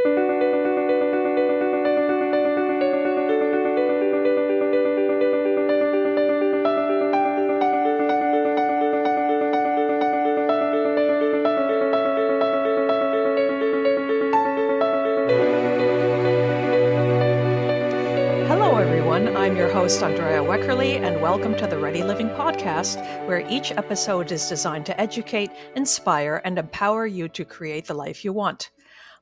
Hello, everyone. I'm your host, Andrea Weckerly, and welcome to the Ready Living podcast, where each episode is designed to educate, inspire, and empower you to create the life you want.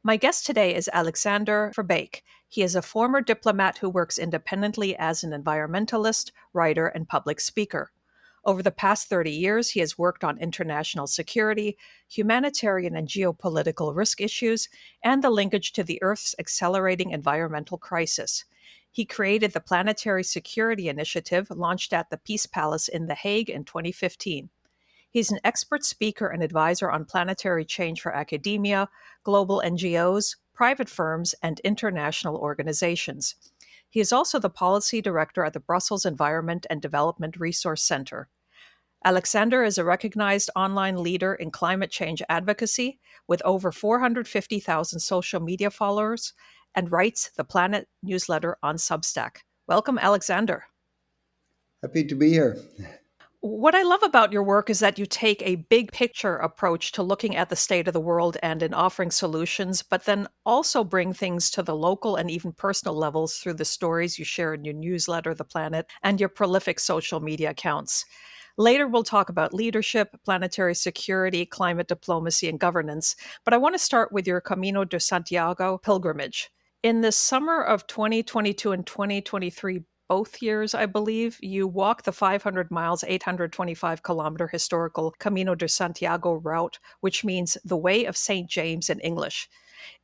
My guest today is Alexander Verbeek. He is a former diplomat who works independently as an environmentalist, writer, and public speaker. Over the past 30 years, he has worked on international security, humanitarian and geopolitical risk issues, and the linkage to the Earth's accelerating environmental crisis. He created the Planetary Security Initiative, launched at the Peace Palace in The Hague in 2015. He's an expert speaker and advisor on planetary change for academia, global NGOs, private firms, and international organizations. He is also the policy director at the Brussels Environment and Development Resource Center. Alexander is a recognized online leader in climate change advocacy with over 450,000 social media followers and writes the Planet newsletter on Substack. Welcome, Alexander. Happy to be here. What I love about your work is that you take a big picture approach to looking at the state of the world and in offering solutions, but then also bring things to the local and even personal levels through the stories you share in your newsletter, The Planet, and your prolific social media accounts. Later, we'll talk about leadership, planetary security, climate diplomacy, and governance. But I want to start with your Camino de Santiago pilgrimage. In the summer of 2022 and 2023, both years, I believe, you walked the 500 miles, 825-kilometer historical Camino de Santiago route, which means the Way of St. James in English.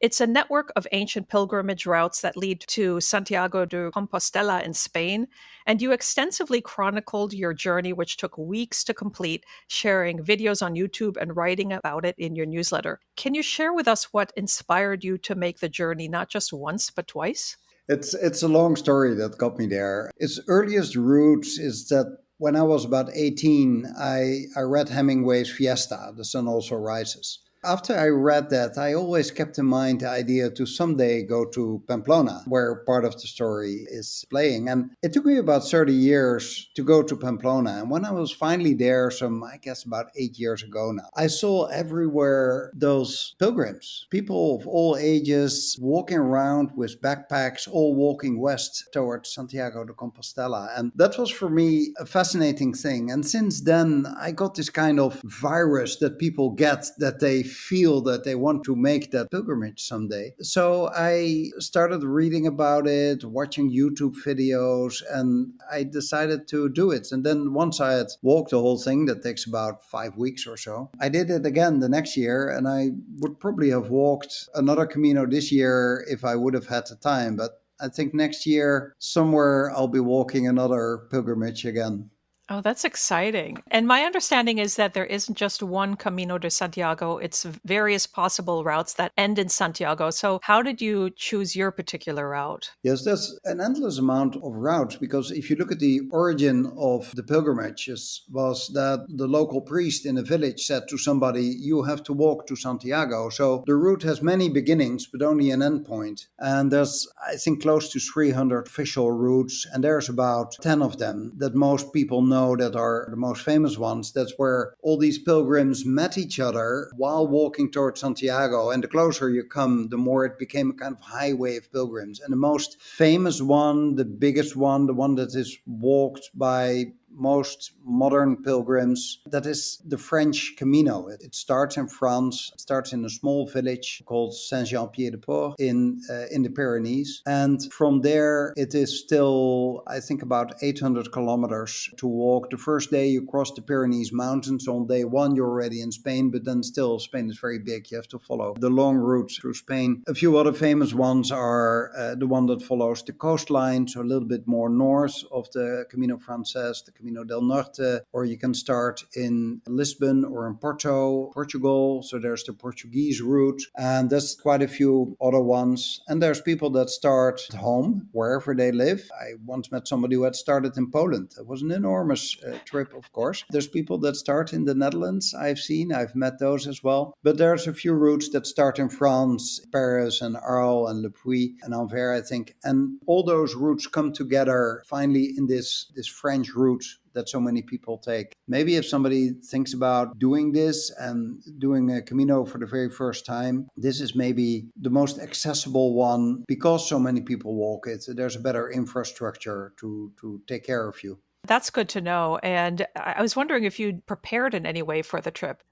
It's a network of ancient pilgrimage routes that lead to Santiago de Compostela in Spain, and you extensively chronicled your journey, which took weeks to complete, sharing videos on YouTube and writing about it in your newsletter. Can you share with us what inspired you to make the journey not just once, but twice? It's a long story that got me there. Its earliest roots is that when I was about 18, I read Hemingway's Fiesta, The Sun Also Rises. After I read that, I always kept in mind the idea to someday go to Pamplona, where part of the story is playing. And it took me about 30 years to go to Pamplona. And when I was finally there, I guess about 8 years ago now, I saw everywhere those pilgrims, people of all ages walking around with backpacks, all walking west towards Santiago de Compostela. And that was for me a fascinating thing. And since then, I got this kind of virus that people get, that they feel that they want to make that pilgrimage someday. So I started reading about it, watching YouTube videos, and I decided to do it. And then once I had walked the whole thing, that takes about 5 weeks or so, I did it again the next year, and I would probably have walked another Camino this year if I would have had the time. But I think next year, somewhere, I'll be walking another pilgrimage again. Oh, that's exciting. And my understanding is that there isn't just one Camino de Santiago, it's various possible routes that end in Santiago. So how did you choose your particular route? Yes, there's an endless amount of routes, because if you look at the origin of the pilgrimages, was that the local priest in a village said to somebody, you have to walk to Santiago. So the route has many beginnings, but only an end point. And there's, I think, close to 300 official routes, and there's about 10 of them that most people know that are the most famous ones. That's where all these pilgrims met each other while walking towards Santiago. And the closer you come, the more it became a kind of highway of pilgrims. And the most famous one, the biggest one, the one that is walked by most modern pilgrims, that is the French Camino. It starts in France. It starts in a small village called Saint-Jean-Pied-de-Port in the Pyrenees. And from there, it is still, I think, about 800 kilometers to walk. The first day you cross the Pyrenees Mountains. On day one, you're already in Spain, but then still Spain is very big. You have to follow the long route through Spain. A few other famous ones are the one that follows the coastline, so a little bit more north of the Camino Frances, the Camino del Norte, or you can start in Lisbon or in Porto, Portugal. So there's the Portuguese route, and there's quite a few other ones. And there's people that start at home, wherever they live. I once met somebody who had started in Poland. It was an enormous trip, of course. There's people that start in the Netherlands, I've met those as well. But there's a few routes that start in France, Paris and Arles and Le Puy and Anvers, I think. And all those routes come together finally in this French route that so many people take. Maybe if somebody thinks about doing this and doing a Camino for the very first time, this is maybe the most accessible one because so many people walk it. There's a better infrastructure to take care of you. That's good to know. And I was wondering if you'd prepared in any way for the trip.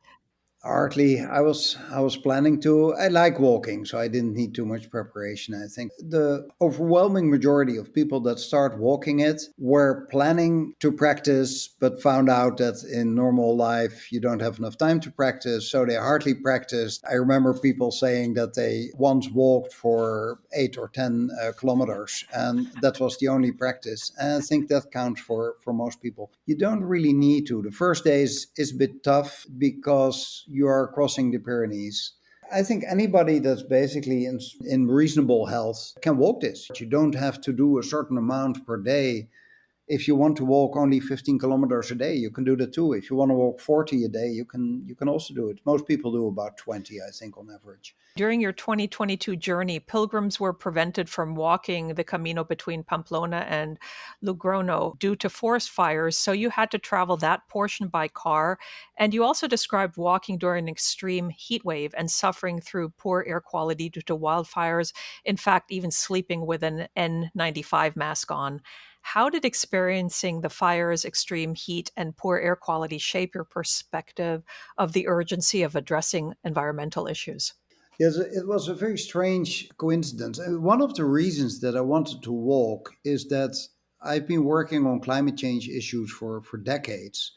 Hardly. I was planning to. I like walking, so I didn't need too much preparation. I think the overwhelming majority of people that start walking it were planning to practice, but found out that in normal life you don't have enough time to practice, so they hardly practiced. I remember people saying that they once walked for 8 or 10 kilometers, and that was the only practice. And I think that counts for most people. You don't really need to. The first days is a bit tough because you are crossing the Pyrenees. I think anybody that's basically in reasonable health can walk this. You don't have to do a certain amount per day. If you want to walk only 15 kilometers a day, you can do that too. If you want to walk 40 a day, you can also do it. Most people do about 20, I think, on average. During your 2022 journey, pilgrims were prevented from walking the Camino between Pamplona and Logrono due to forest fires, so you had to travel that portion by car. And you also described walking during an extreme heat wave and suffering through poor air quality due to wildfires, in fact, even sleeping with an N95 mask on. How did experiencing the fires, extreme heat, and poor air quality shape your perspective of the urgency of addressing environmental issues? Yes, it was a very strange coincidence. And one of the reasons that I wanted to walk is that I've been working on climate change issues for decades.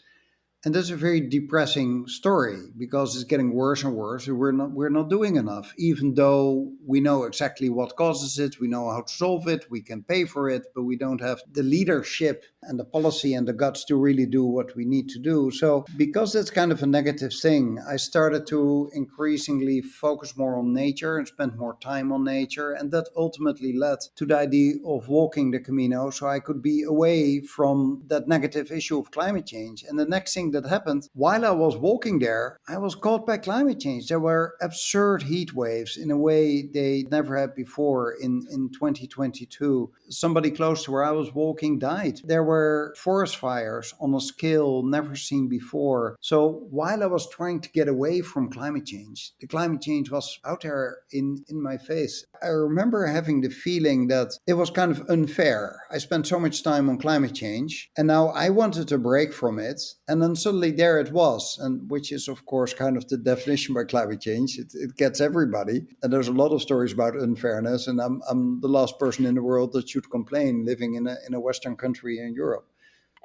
And that's a very depressing story because it's getting worse and worse. And we're not doing enough, even though we know exactly what causes it. We know how to solve it. We can pay for it, but we don't have the leadership and the policy and the guts to really do what we need to do. So because that's kind of a negative thing, I started to increasingly focus more on nature and spend more time on nature. And that ultimately led to the idea of walking the Camino so I could be away from that negative issue of climate change. And the next thing that happened while I was walking there, I was caught by climate change. There were absurd heat waves in a way they never had before in 2022. Somebody close to where I was walking died. There were forest fires on a scale never seen before. So while I was trying to get away from climate change, the climate change was out there in my face. I remember having the feeling that it was kind of unfair. I spent so much time on climate change, and now I wanted to break from it. And then suddenly there it was, and which is, of course, kind of the definition by climate change. It gets everybody. And there's a lot of stories about unfairness, and I'm the last person in the world that should complain living in a Western country in Europe.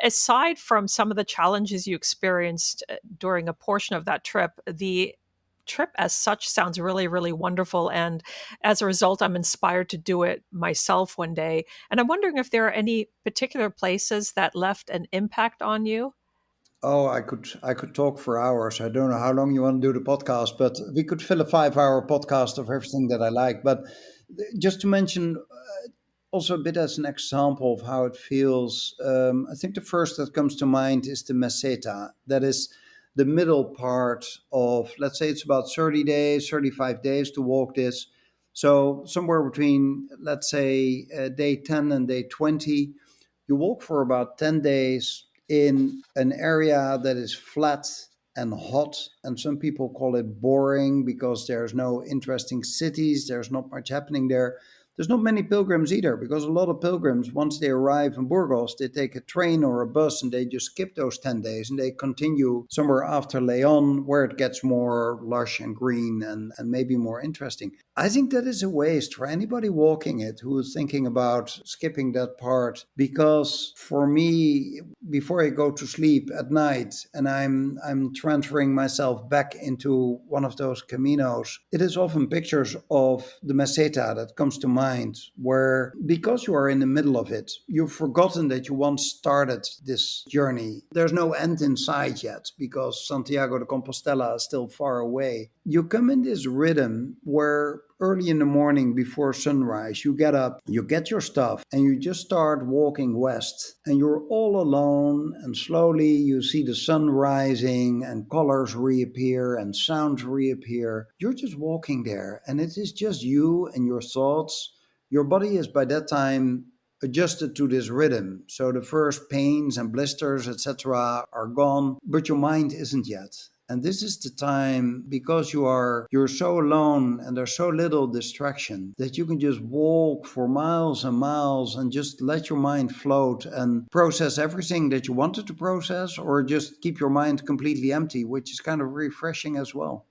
Aside from some of the challenges you experienced during a portion of that trip, the trip as such sounds really, really wonderful. And as a result, I'm inspired to do it myself one day. And I'm wondering if there are any particular places that left an impact on you. Oh, I could talk for hours. I don't know how long you want to do the podcast, but we could fill a 5 hour podcast of everything that I like. But just to mention also a bit as an example of how it feels, I think the first that comes to mind is the meseta. That is the middle part of, let's say it's about 30 days, 35 days to walk this. So somewhere between, let's say, day 10 and day 20, you walk for about 10 days in an area that is flat and hot. And some people call it boring because there's no interesting cities, there's not much happening there. There's not many pilgrims either, because a lot of pilgrims, once they arrive in Burgos, they take a train or a bus and they just skip those 10 days and they continue somewhere after Leon, where it gets more lush and green and maybe more interesting. I think that is a waste for anybody walking it who is thinking about skipping that part, because for me, before I go to sleep at night and I'm transferring myself back into one of those caminos, it is often pictures of the meseta that comes to mind mind where, because you are in the middle of it, you've forgotten that you once started this journey. There's no end in sight yet because Santiago de Compostela is still far away. You come in this rhythm where early in the morning before sunrise, you get up, you get your stuff, and you just start walking west. And you're all alone, and slowly you see the sun rising, and colors reappear, and sounds reappear. You're just walking there, and it is just you and your thoughts. Your body is by that time adjusted to this rhythm. So the first pains and blisters, etc., are gone, but your mind isn't yet. And this is the time, because you're so alone and there's so little distraction, that you can just walk for miles and miles and just let your mind float and process everything that you wanted to process, or just keep your mind completely empty, which is kind of refreshing as well.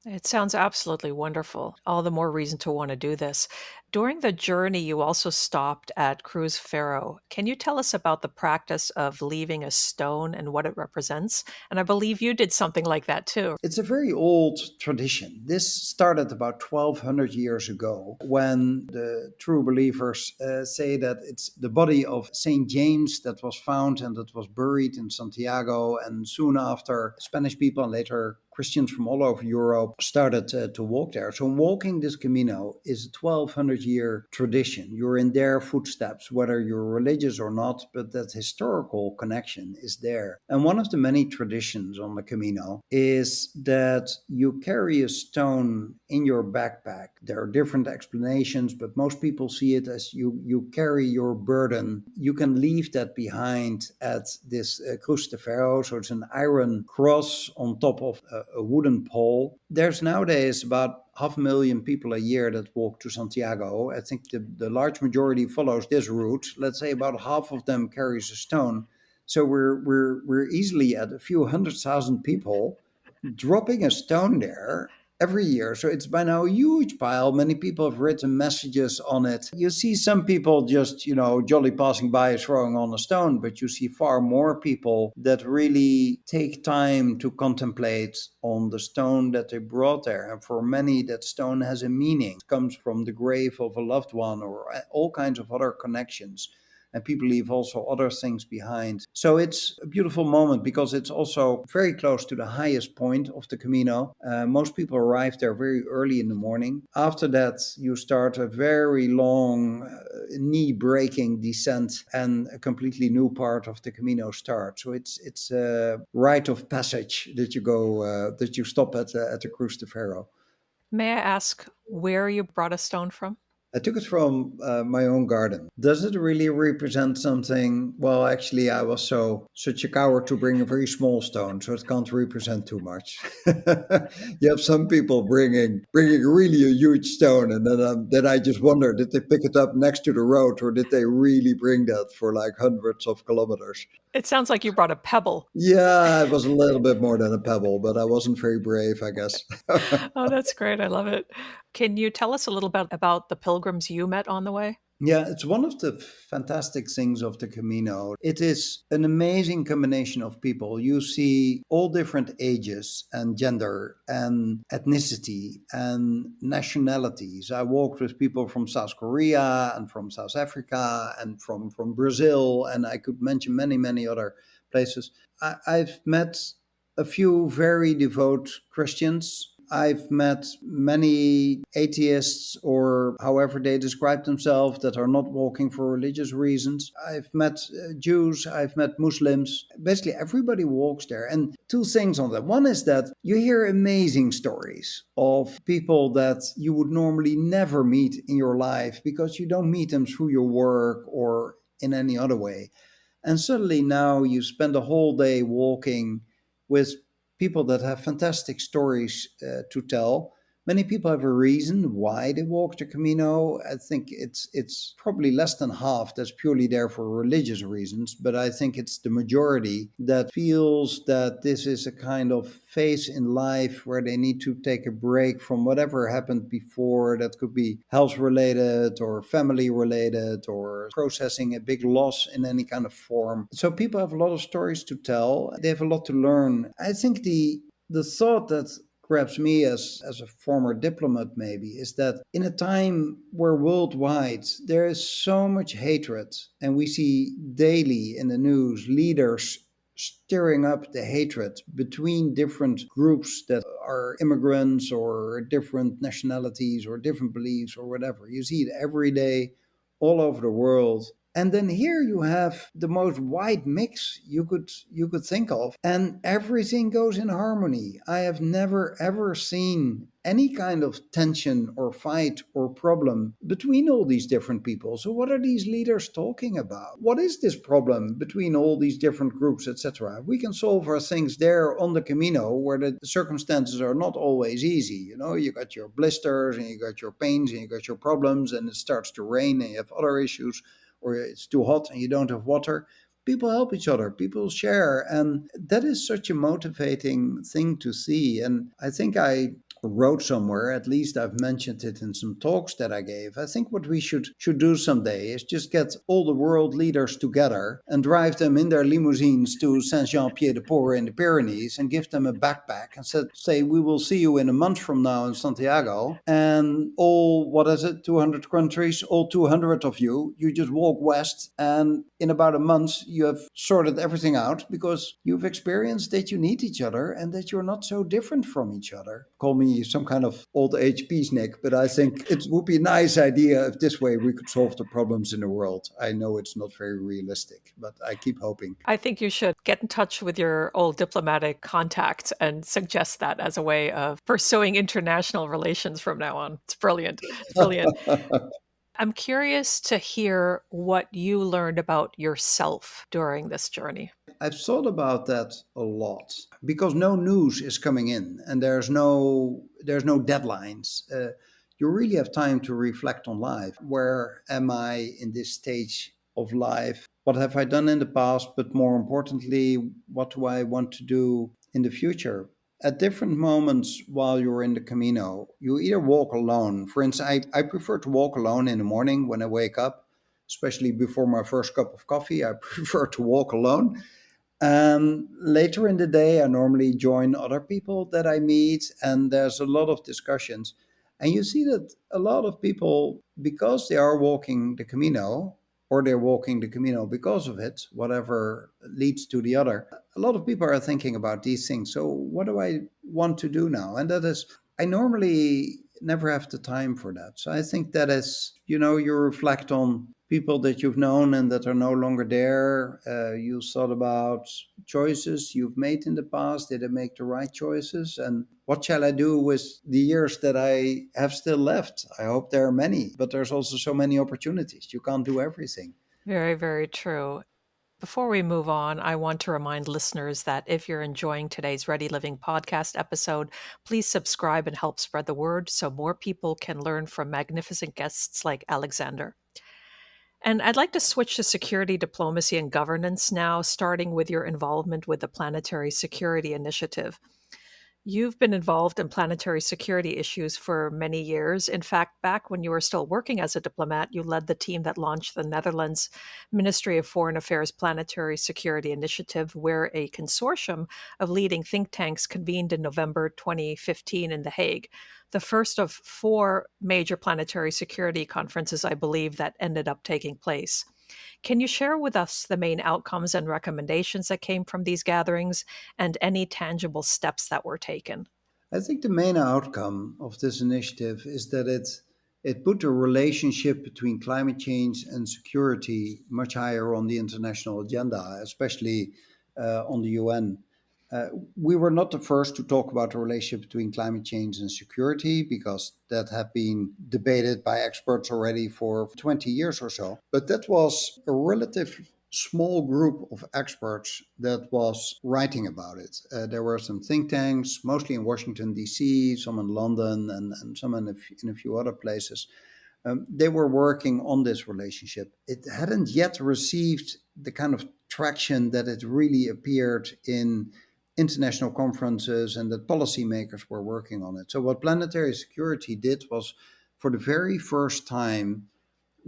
It sounds absolutely wonderful. All the more reason to want to do this. During the journey, you also stopped at Cruz Ferro. Can you tell us about the practice of leaving a stone and what it represents? And I believe you did something like that too. It's a very old tradition. This started about 1200 years ago when the true believers say that it's the body of St. James that was found and that was buried in Santiago. And soon after, Spanish people and later Christians from all over Europe started to walk there. So walking this Camino is a 1200-year tradition. You're in their footsteps, whether you're religious or not, but that historical connection is there. And one of the many traditions on the Camino is that you carry a stone in your backpack. There are different explanations, but most people see it as you carry your burden. You can leave that behind at this Cruz de Ferro. So it's an iron cross on top of a wooden pole. There's nowadays about 500,000 people a year that walk to Santiago. I think the large majority follows this route. Let's say about half of them carries a stone. So we're easily at a few 100,000 people dropping a stone there every year. So it's by now a huge pile. Many people have written messages on it. You see some people just, jolly passing by throwing on a stone, but you see far more people that really take time to contemplate on the stone that they brought there. And for many, that stone has a meaning. It comes from the grave of a loved one or all kinds of other connections. And people leave also other things behind. So it's a beautiful moment because it's also very close to the highest point of the Camino. Most people arrive there very early in the morning. After that, you start a very long, knee-breaking descent, and a completely new part of the Camino starts. So it's a rite of passage that you stop at the Cruz de Ferro. May I ask where you brought a stone from? I took it from my own garden. Does it really represent something? Well, actually, I was such a coward to bring a very small stone, so it can't represent too much. You have some people bringing really a huge stone, and then I just wonder, did they pick it up next to the road, or did they really bring that for like hundreds of kilometers? It sounds like you brought a pebble. Yeah, it was a little bit more than a pebble, but I wasn't very brave, I guess. Oh, that's great. I love it. Can you tell us a little bit about the pilgrims you met on the way? Yeah, it's one of the fantastic things of the Camino. It is an amazing combination of people. You see all different ages and gender and ethnicity and nationalities. I walked with people from South Korea and from South Africa and from Brazil, and I could mention many, many other places. I've met a few very devout Christians. I've met many atheists, or however they describe themselves, that are not walking for religious reasons. I've met Jews, I've met Muslims. Basically, everybody walks there. And two things on that. One is that you hear amazing stories of people that you would normally never meet in your life because you don't meet them through your work or in any other way. And suddenly now you spend a whole day walking with people that have fantastic stories to tell. Many people have a reason why they walk the Camino. I think it's probably less than half that's purely there for religious reasons, but I think it's the majority that feels that this is a kind of phase in life where they need to take a break from whatever happened before. That could be health related or family related or processing a big loss in any kind of form. So people have a lot of stories to tell. They have a lot to learn. I think the thought that grabs me as a former diplomat maybe is that in a time where worldwide there is so much hatred, and we see daily in the news leaders stirring up the hatred between different groups that are immigrants or different nationalities or different beliefs or whatever. You see it every day all over the world. And then here you have the most wide mix you could think of, and everything goes in harmony. I have never ever seen any kind of tension or fight or problem between all these different people. So what are these leaders talking about? What is this problem between all these different groups, etc.? We can solve our things there on the Camino, where the circumstances are not always easy. You got your blisters and you got your pains and you got your problems, and it starts to rain and you have other issues, or it's too hot and you don't have water. People help each other, people share, and that is such a motivating thing to see. And I think I wrote somewhere, at least I've mentioned it in some talks that I gave. I think what we should do someday is just get all the world leaders together and drive them in their limousines to Saint-Jean-Pied-de-Port in the Pyrenees and give them a backpack and say we will see you in a month from now in Santiago, and all, what is it, 200 countries, all 200 of you just walk west, and in about a month you have sorted everything out because you've experienced that you need each other and that you're not so different from each other. Call me some kind of old age peacenik, but I think it would be a nice idea if this way we could solve the problems in the world. I know it's not very realistic, but I keep hoping. I think you should get in touch with your old diplomatic contacts and suggest that as a way of pursuing international relations from now on. It's brilliant. It's brilliant. I'm curious to hear what you learned about yourself during this journey. I've thought about that a lot because no news is coming in, and there's no deadlines. You really have time to reflect on life. Where am I in this stage of life? What have I done in the past? But more importantly, what do I want to do in the future? At different moments while you're in the Camino, you either walk alone. For instance, I prefer to walk alone in the morning when I wake up, especially before my first cup of coffee. I prefer to walk alone. Later in the day, I normally join other people that I meet, and there's a lot of discussions. And you see that a lot of people, because they are walking the Camino, or they're walking the Camino because of it, whatever leads to the other, a lot of people are thinking about these things. So, what do I want to do now? And that is, I normally never have the time for that. So, I think that is, you reflect on people that you've known and that are no longer there. You thought about choices you've made in the past. Did I make the right choices? And what shall I do with the years that I have still left? I hope there are many, but there's also so many opportunities. You can't do everything. Very, very true. Before we move on, I want to remind listeners that if you're enjoying today's Ready Living podcast episode, please subscribe and help spread the word so more people can learn from magnificent guests like Alexander. And I'd like to switch to security, diplomacy, and governance now, starting with your involvement with the Planetary Security Initiative. You've been involved in planetary security issues for many years. In fact, back when you were still working as a diplomat, you led the team that launched the Netherlands Ministry of Foreign Affairs Planetary Security Initiative, where a consortium of leading think tanks convened in November 2015 in The Hague, the first of 4 major planetary security conferences, I believe, that ended up taking place. Can you share with us the main outcomes and recommendations that came from these gatherings and any tangible steps that were taken? I think the main outcome of this initiative is that it put the relationship between climate change and security much higher on the international agenda, especially on the UN. We were not the first to talk about the relationship between climate change and security because that had been debated by experts already for 20 years or so. But that was a relative small group of experts that was writing about it. There were some think tanks, mostly in Washington, D.C., some in London, and some in a few other places. They were working on this relationship. It hadn't yet received the kind of traction that it really appeared in international conferences and that policymakers were working on it. So what planetary security did was, for the very first time,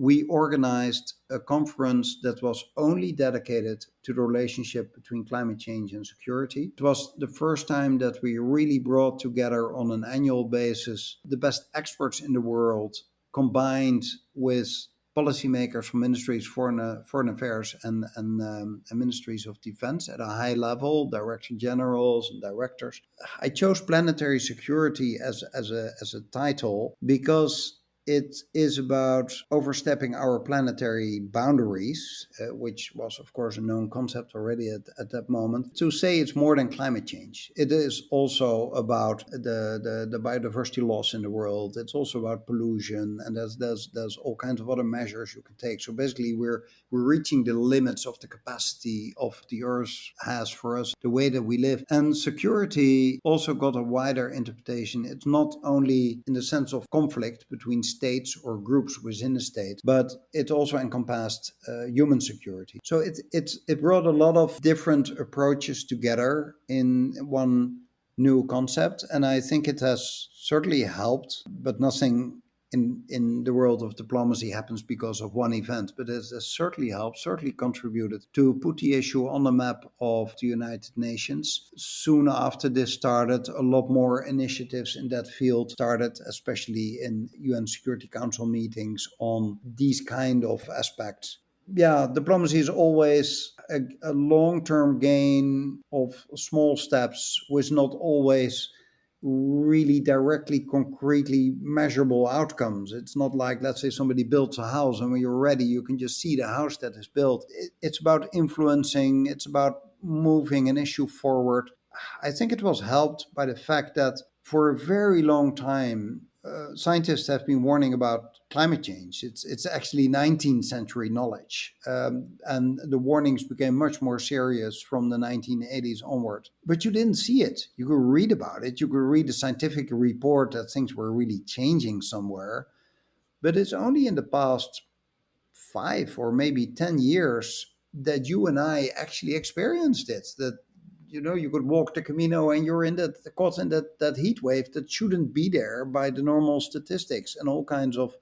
we organized a conference that was only dedicated to the relationship between climate change and security. It was the first time that we really brought together on an annual basis the best experts in the world, combined with policymakers from ministries, foreign affairs, and ministries of defense at a high level, director generals and directors. I chose planetary security as a title because it is about overstepping our planetary boundaries, which was, of course, a known concept already at that moment. To say it's more than climate change, it is also about the biodiversity loss in the world. It's also about pollution, and there's all kinds of other measures you can take. So basically, we're reaching the limits of the capacity of the Earth has for us, the way that we live. And security also got a wider interpretation. It's not only in the sense of conflict between states or groups within a state, but it also encompassed human security. So it brought a lot of different approaches together in one new concept, and I think it has certainly helped, but nothing in the world of diplomacy happens because of one event, but it has certainly helped, certainly contributed to put the issue on the map of the United Nations. Soon after this started, a lot more initiatives in that field started, especially in UN Security Council meetings on these kind of aspects. Yeah, diplomacy is always a long-term gain of small steps, with not always really directly, concretely measurable outcomes. It's not like, let's say, somebody builds a house and when you're ready, you can just see the house that is built. It's about influencing, it's about moving an issue forward. I think it was helped by the fact that for a very long time, scientists have been warning about climate change. It's actually 19th century knowledge, and the warnings became much more serious from the 1980s onward. But you didn't see it. You could read about it. You could read a scientific report that things were really changing somewhere. But it's only in the past 5 or maybe 10 years that you and I actually experienced it. That you could walk the Camino and you're caught in that heat wave that shouldn't be there by the normal statistics, and all kinds of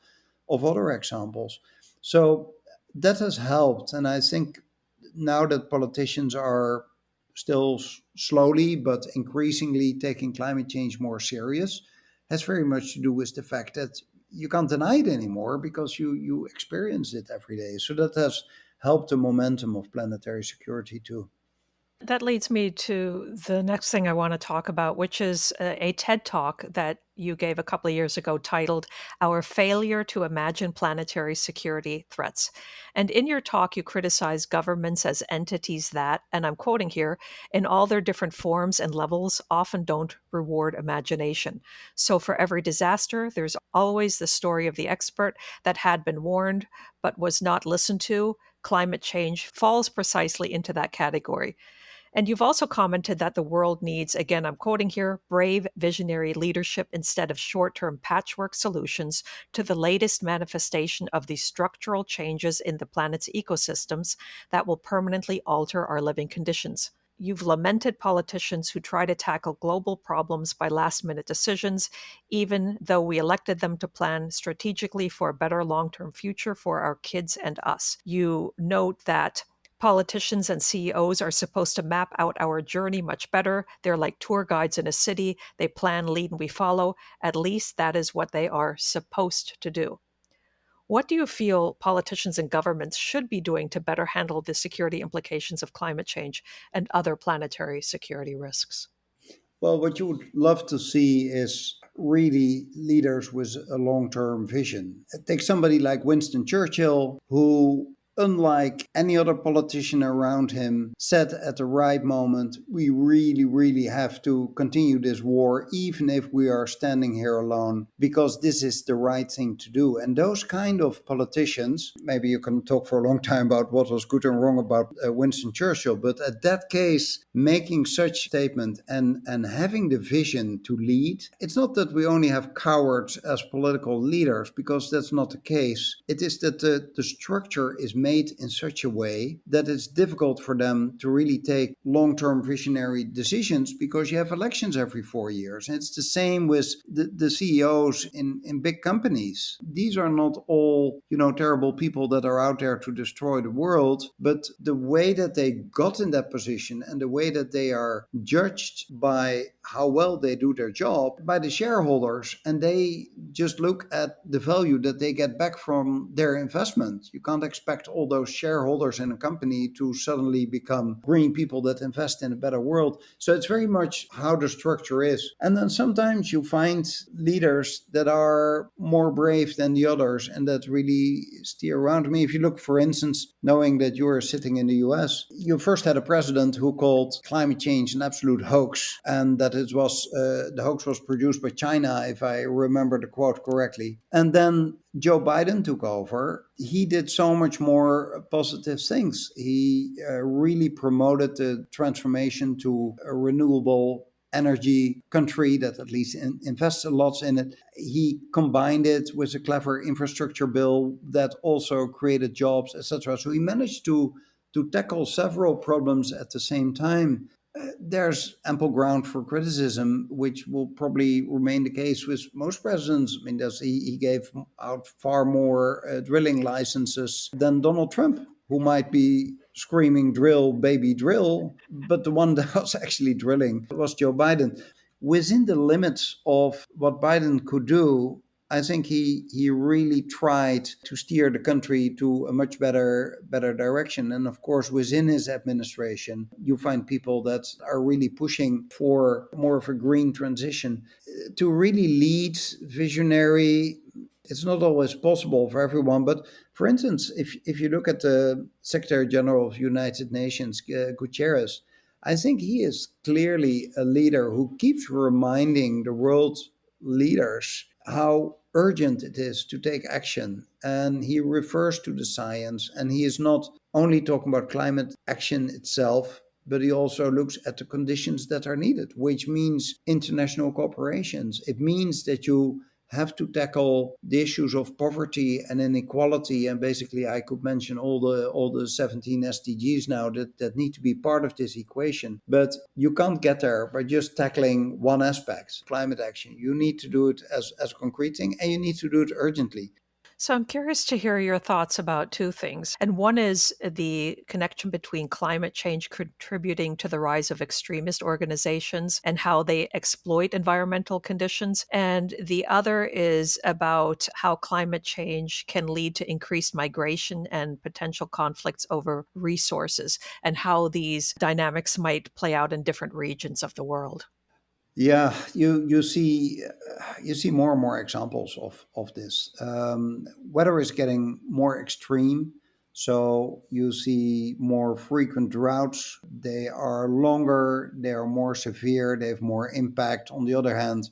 other examples. So that has helped. And I think now that politicians are still slowly but increasingly taking climate change more serious, has very much to do with the fact that you can't deny it anymore because you experience it every day. So that has helped the momentum of planetary security too. That leads me to the next thing I want to talk about, which is a TED talk that you gave a couple of years ago titled Our Failure to Imagine Planetary Security Threats. And in your talk, you criticize governments as entities that, and I'm quoting here, in all their different forms and levels, often don't reward imagination. So for every disaster, there's always the story of the expert that had been warned but was not listened to. Climate change falls precisely into that category. And you've also commented that the world needs, again, I'm quoting here, brave visionary leadership instead of short term patchwork solutions to the latest manifestation of the structural changes in the planet's ecosystems that will permanently alter our living conditions. You've lamented politicians who try to tackle global problems by last minute decisions, even though we elected them to plan strategically for a better long term future for our kids and us. You note that politicians and CEOs are supposed to map out our journey much better. They're like tour guides in a city. They plan, lead, and we follow. At least that is what they are supposed to do. What do you feel politicians and governments should be doing to better handle the security implications of climate change and other planetary security risks? Well, what you would love to see is really leaders with a long term vision. Take somebody like Winston Churchill, who, unlike any other politician around him, said at the right moment, we really, really have to continue this war, even if we are standing here alone, because this is the right thing to do. And those kind of politicians, maybe you can talk for a long time about what was good and wrong about Winston Churchill, but at that case, making such statement and having the vision to lead, it's not that we only have cowards as political leaders, because that's not the case. It is that the structure is made made in such a way that it's difficult for them to really take long-term visionary decisions because you have elections every 4 years. And it's the same with the CEOs in big companies. These are not all, terrible people that are out there to destroy the world, but the way that they got in that position and the way that they are judged by how well they do their job by the shareholders, and they just look at the value that they get back from their investment. You can't expect all those shareholders in a company to suddenly become green people that invest in a better world. So it's very much how the structure is. And then sometimes you find leaders that are more brave than the others and that really steer around. I mean, if you look, for instance, knowing that you are sitting in the US, you first had a president who called climate change an absolute hoax, and that it was the hoax was produced by China, if I remember the quote correctly. And then Joe Biden took over. He did so much more positive things. He really promoted the transformation to a renewable energy country that at least invests a lot in it. He combined it with a clever infrastructure bill that also created jobs, etc. So he managed to tackle several problems at the same time. There's ample ground for criticism, which will probably remain the case with most presidents. I mean, he gave out far more drilling licenses than Donald Trump, who might be screaming drill, baby, drill, but the one that was actually drilling was Joe Biden. Within the limits of what Biden could do, I think he really tried to steer the country to a much better direction. And of course, within his administration, you find people that are really pushing for more of a green transition. To really lead visionary, it's not always possible for everyone. But for instance, if you look at the Secretary General of United Nations, Guterres, I think he is clearly a leader who keeps reminding the world's leaders how urgent it is to take action. And he refers to the science, and he is not only talking about climate action itself, but he also looks at the conditions that are needed, which means international cooperations. It means that you have to tackle the issues of poverty and inequality. And basically, I could mention all the 17 SDGs now that need to be part of this equation. But you can't get there by just tackling one aspect, climate action. You need to do it as a concrete thing, and you need to do it urgently. So I'm curious to hear your thoughts about two things. And one is the connection between climate change contributing to the rise of extremist organizations and how they exploit environmental conditions. And the other is about how climate change can lead to increased migration and potential conflicts over resources, and how these dynamics might play out in different regions of the world. Yeah, you see more and more examples of this. Weather is getting more extreme, so you see more frequent droughts. They are longer, they are more severe, they have more impact. On the other hand,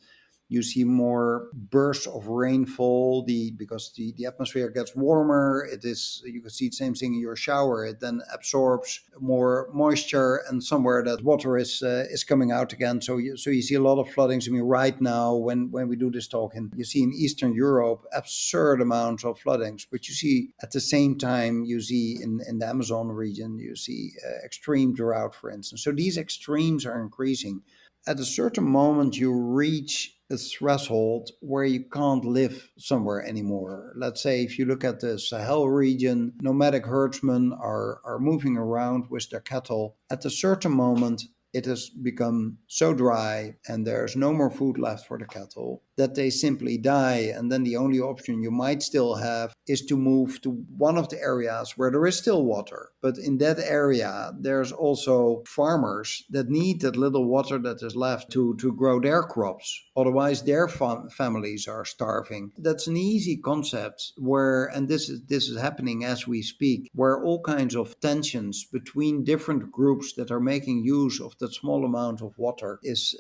you see more bursts of rainfall because the atmosphere gets warmer. It is, you can see the same thing in your shower. It then absorbs more moisture, and somewhere that water is coming out again. So you see a lot of floodings. I mean, right now when we do this talking, you see in Eastern Europe absurd amounts of floodings. But you see at the same time, you see in the Amazon region, you see extreme drought, for instance. So these extremes are increasing. At a certain moment, you reach a threshold where you can't live somewhere anymore. Let's say if you look at the Sahel region, nomadic herdsmen are moving around with their cattle. At a certain moment, it has become so dry and there's no more food left for the cattle that they simply die. And then the only option you might still have is to move to one of the areas where there is still water. But in that area, there's also farmers that need that little water that is left to grow their crops. Otherwise, their families are starving. That's an easy concept where, and this is happening as we speak, where all kinds of tensions between different groups that are making use of that small amount of water is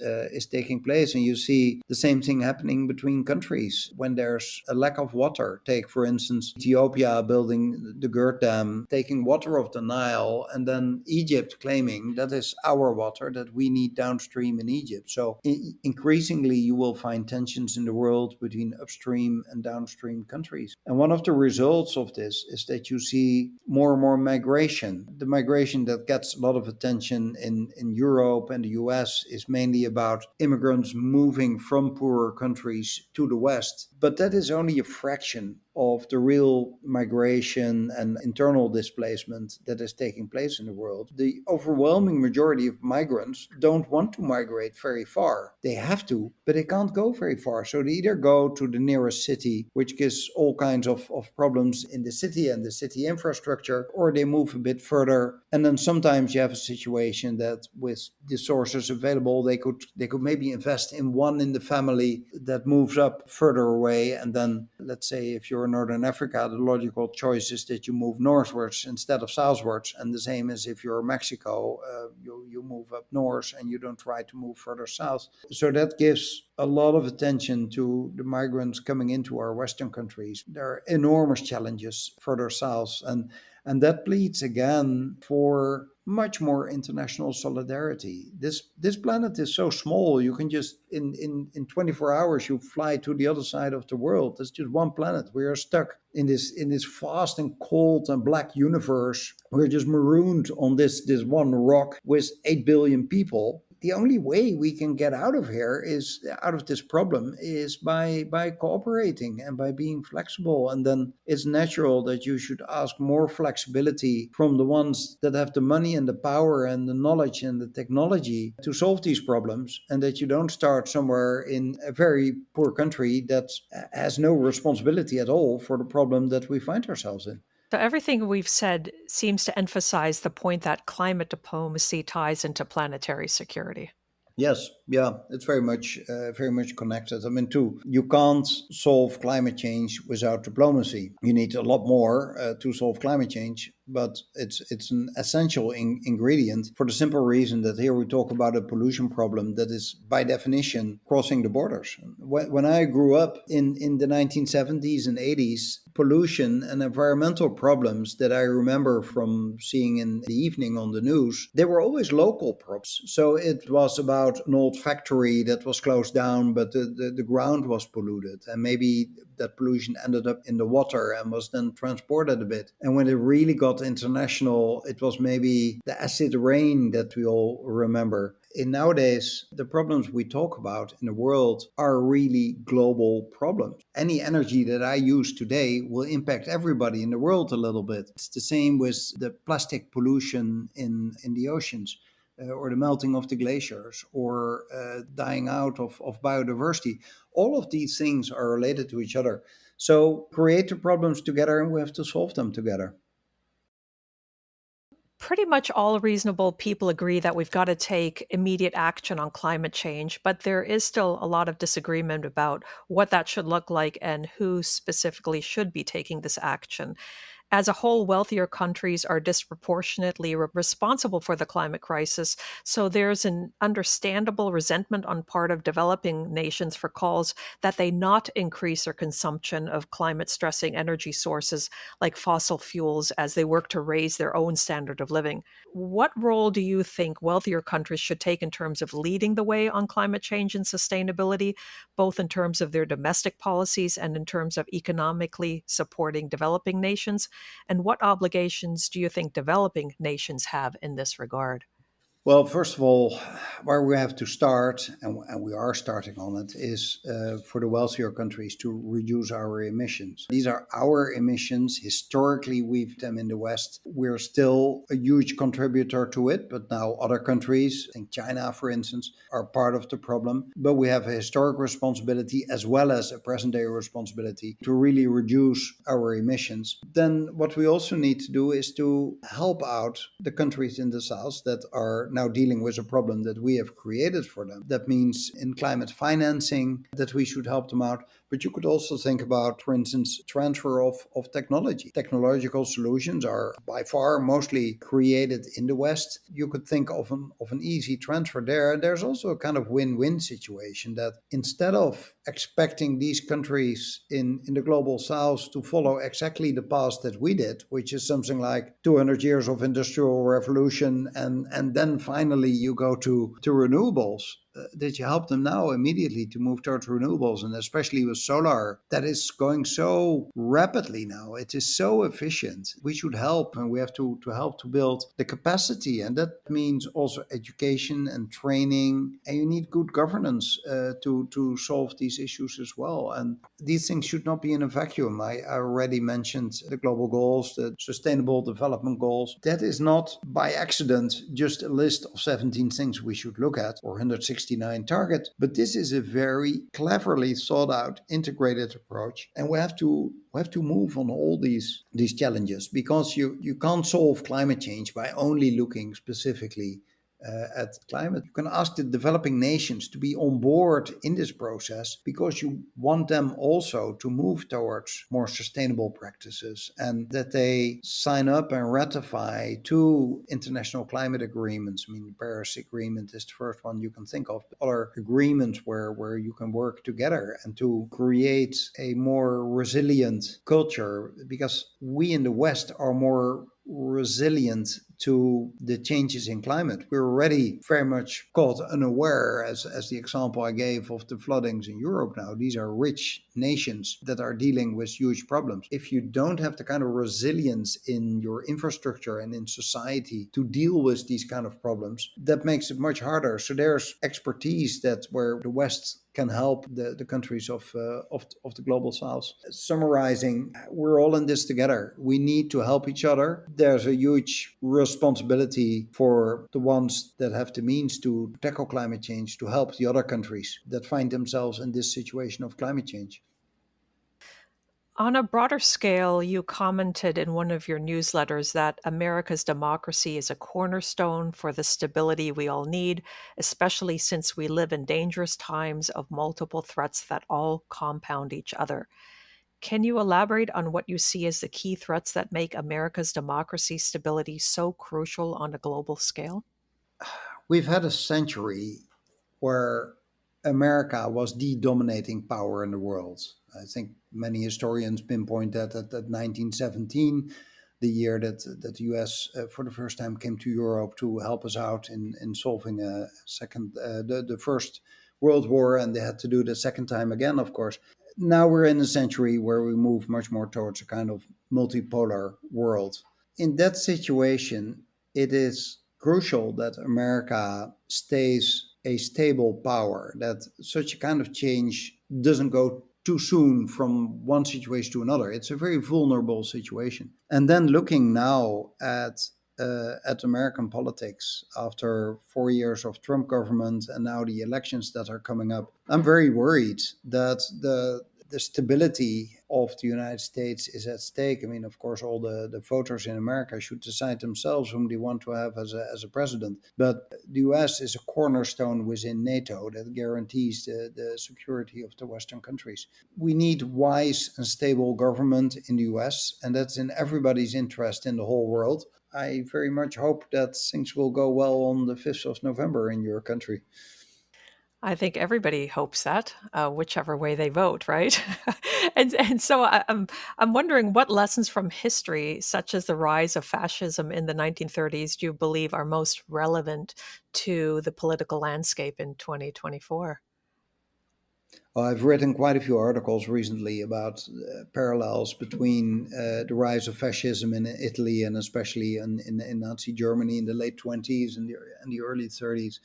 taking place. And you see the same thing happening happening between countries when there's a lack of water. Take, for instance, Ethiopia building the Gerd Dam, taking water off the Nile, and then Egypt claiming that is our water that we need downstream in Egypt. So increasingly, you will find tensions in the world between upstream and downstream countries. And one of the results of this is that you see more and more migration. The migration that gets a lot of attention in Europe and the US is mainly about immigrants moving from poorer countries to the West. But that is only a fraction of the real migration and internal displacement that is taking place in the world. The overwhelming majority of migrants don't want to migrate very far. They have to, but they can't go very far. So they either go to the nearest city, which gives all kinds of problems in the city and the city infrastructure, or they move a bit further. And then sometimes you have a situation that with the sources available, they could maybe invest in one in the family that moves up further away. And then let's say if you're in Northern Africa, the logical choice is that you move northwards instead of southwards. And the same as if you're Mexico, you move up north and you don't try to move further south. So that gives a lot of attention to the migrants coming into our Western countries. There are enormous challenges further south. And that pleads again for much more international solidarity. This planet is so small, you can just, in 24 hours, you fly to the other side of the world. It's just one planet. We are stuck in this vast and cold and black universe. We're just marooned on this one rock with 8 billion people. The only way we can get out of this problem is by cooperating and by being flexible. And then it's natural that you should ask more flexibility from the ones that have the money and the power and the knowledge and the technology to solve these problems, and that you don't start somewhere in a very poor country that has no responsibility at all for the problem that we find ourselves in. So, everything we've said seems to emphasize the point that climate diplomacy ties into planetary security. Yes, yeah, it's very much connected. I mean, too, you can't solve climate change without diplomacy. You need a lot more to solve climate change, but it's an essential ingredient for the simple reason that here we talk about a pollution problem that is by definition crossing the borders. When I grew up in the 1970s and 80s, pollution and environmental problems that I remember from seeing in the evening on the news, they were always local problems. So it was about an old factory that was closed down, but the ground was polluted. And maybe that pollution ended up in the water and was then transported a bit. And when it really got international, it was maybe the acid rain that we all remember. In nowadays, the problems we talk about in the world are really global problems. Any energy that I use today will impact everybody in the world a little bit. It's the same with the plastic pollution in the oceans. Or the melting of the glaciers, or dying out of biodiversity. All of these things are related to each other. So create the problems together and we have to solve them together. Pretty much all reasonable people agree that we've got to take immediate action on climate change, but there is still a lot of disagreement about what that should look like and who specifically should be taking this action. As a whole, wealthier countries are disproportionately responsible for the climate crisis, so there's an understandable resentment on part of developing nations for calls that they not increase their consumption of climate-stressing energy sources like fossil fuels as they work to raise their own standard of living. What role do you think wealthier countries should take in terms of leading the way on climate change and sustainability, both in terms of their domestic policies and in terms of economically supporting developing nations? And what obligations do you think developing nations have in this regard? Well, first of all, where we have to start, and we are starting on it, is for the wealthier countries to reduce our emissions. These are our emissions. Historically, we've them in the West. We're still a huge contributor to it, but now other countries, I think China, for instance, are part of the problem. But we have a historic responsibility as well as a present-day responsibility to really reduce our emissions. Then what we also need to do is to help out the countries in the South that are now dealing with a problem that we have created for them. That means in climate financing that we should help them out. But you could also think about, for instance, transfer of technology. Technological solutions are by far mostly created in the West. You could think of an easy transfer there. There's also a kind of win-win situation that instead of expecting these countries in the global south to follow exactly the path that we did, which is something like 200 years of industrial revolution, and then finally you go to renewables. That you help them now immediately to move towards renewables, and especially with solar that is going so rapidly now. It is so efficient. We should help, and we have to help to build the capacity, and that means also education and training, and you need good governance to solve these issues as well. And these things should not be in a vacuum. I already mentioned the global goals, the sustainable development goals. That is not by accident just a list of 17 things we should look at or 169 targets, but this is a very cleverly thought out integrated approach, and we have to move on all these challenges, because you can't solve climate change by only looking specifically at climate. You can ask the developing nations to be on board in this process, because you want them also to move towards more sustainable practices, and that they sign up and ratify two international climate agreements. I mean, the Paris Agreement is the first one you can think of. Other agreements where you can work together and to create a more resilient culture, because we in the West are more resilient to the changes in climate. We're already very much caught unaware, as the example I gave of the floodings in Europe now. These are rich nations that are dealing with huge problems. If you don't have the kind of resilience in your infrastructure and in society to deal with these kind of problems, that makes it much harder. So there's expertise that where the West can help the countries of the global south. Summarizing, we're all in this together. We need to help each other. There's a huge responsibility for the ones that have the means to tackle climate change to help the other countries that find themselves in this situation of climate change. On a broader scale, you commented in one of your newsletters that America's democracy is a cornerstone for the stability we all need, especially since we live in dangerous times of multiple threats that all compound each other. Can you elaborate on what you see as the key threats that make America's democracy stability so crucial on a global scale? We've had a century where America was the dominating power in the world. I think many historians pinpoint that at 1917, the year that the US for the first time came to Europe to help us out in solving the First World War, and they had to do the second time again, of course. Now we're in a century where we move much more towards a kind of multipolar world. In that situation, it is crucial that America stays a stable power, that such a kind of change doesn't go too soon from one situation to another. It's a very vulnerable situation. And then looking now at American politics after 4 years of Trump government and now the elections that are coming up, I'm very worried that the stability of the United States is at stake. I mean, of course, all the voters in America should decide themselves whom they want to have as a president. But the US is a cornerstone within NATO that guarantees the security of the Western countries. We need wise and stable government in the US, and that's in everybody's interest in the whole world. I very much hope that things will go well on the 5th of November in your country. I think everybody hopes that, whichever way they vote, right? And so I'm wondering what lessons from history, such as the rise of fascism in the 1930s, do you believe are most relevant to the political landscape in 2024? I've written quite a few articles recently about parallels between the rise of fascism in Italy and especially in Nazi Germany in the late 20s and the early 30s.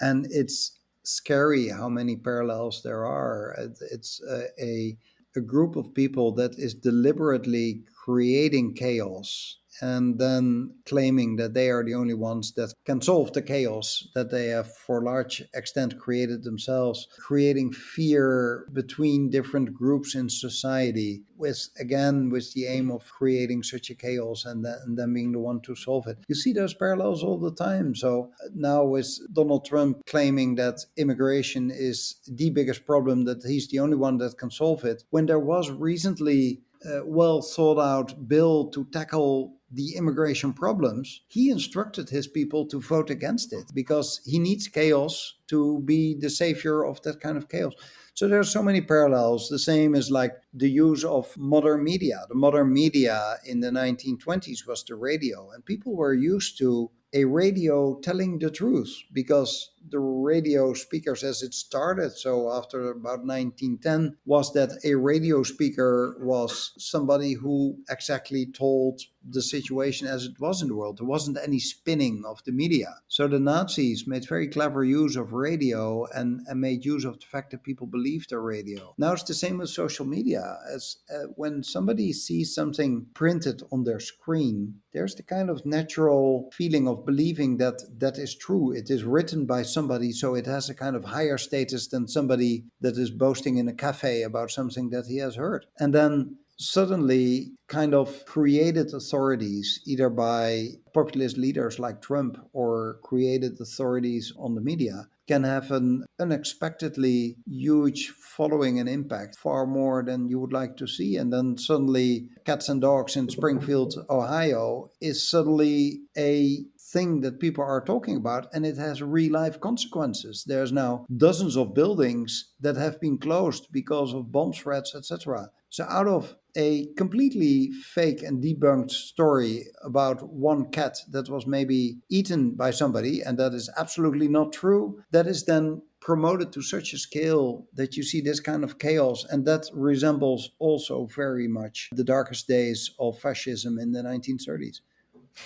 And it's scary how many parallels there are. It's a group of people that is deliberately creating chaos and then claiming that they are the only ones that can solve the chaos that they have for a large extent created themselves, creating fear between different groups in society with the aim of creating such a chaos and then being the one to solve it. You see those parallels all the time. So now with Donald Trump claiming that immigration is the biggest problem, that he's the only one that can solve it, when there was recently well thought out bill to tackle the immigration problems, he instructed his people to vote against it because he needs chaos to be the savior of that kind of chaos. So there are so many parallels. The same as like the use of modern media. The modern media in the 1920s was the radio, and people were used to a radio telling the truth because the radio speakers as it started, so after about 1910, was that a radio speaker was somebody who exactly told the situation as it was in the world. There wasn't any spinning of the media. So the Nazis made very clever use of radio and made use of the fact that people believed the radio. Now it's the same with social media. As when somebody sees something printed on their screen, there's the kind of natural feeling of believing that that is true. It is written by somebody, so it has a kind of higher status than somebody that is boasting in a cafe about something that he has heard. And then suddenly kind of created authorities, either by populist leaders like Trump or created authorities on the media, can have an unexpectedly huge following and impact, far more than you would like to see. And then suddenly cats and dogs in Springfield, Ohio is suddenly a thing that people are talking about, and it has real life consequences. There's now dozens of buildings that have been closed because of bomb threats, etc. So out of a completely fake and debunked story about one cat that was maybe eaten by somebody, and that is absolutely not true, that is then promoted to such a scale that you see this kind of chaos. And that resembles also very much the darkest days of fascism in the 1930s.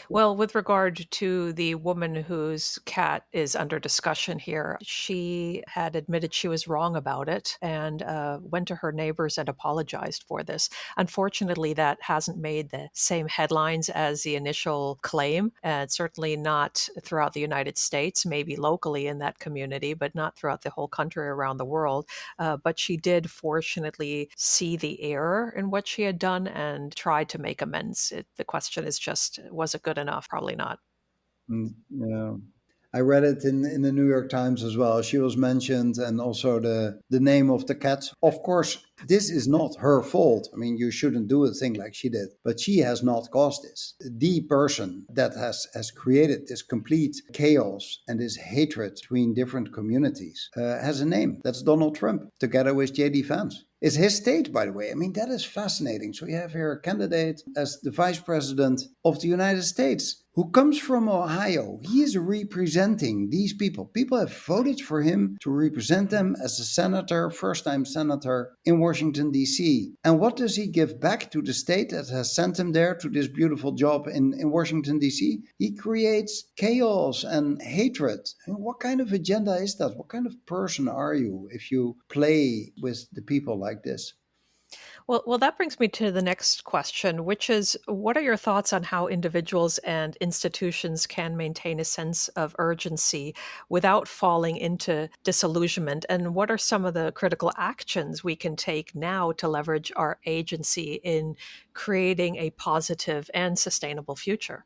Well, with regard to the woman whose cat is under discussion here, she had admitted she was wrong about it and went to her neighbors and apologized for this. Unfortunately, that hasn't made the same headlines as the initial claim, and certainly not throughout the United States, maybe locally in that community, but not throughout the whole country around the world. But she did fortunately see the error in what she had done and tried to make amends. The question is just, was it good enough? Probably not. Yeah. I read it in the New York Times as well. She was mentioned, and also the name of the cat. Of course, this is not her fault. I mean, you shouldn't do a thing like she did, but she has not caused this. The person that has created this complete chaos and this hatred between different communities has a name. That's Donald Trump, together with J.D. Vance. It's his state, by the way. I mean, that is fascinating. So you have here a candidate as the vice president of the United States who comes from Ohio. He is representing these people. People have voted for him to represent them as a senator, first-time senator in Washington, D.C. And what does he give back to the state that has sent him there to this beautiful job in Washington, D.C.? He creates chaos and hatred. I mean, what kind of agenda is that? What kind of person are you if you play with the people like this? Well, that brings me to the next question, which is, what are your thoughts on how individuals and institutions can maintain a sense of urgency without falling into disillusionment? And what are some of the critical actions we can take now to leverage our agency in creating a positive and sustainable future?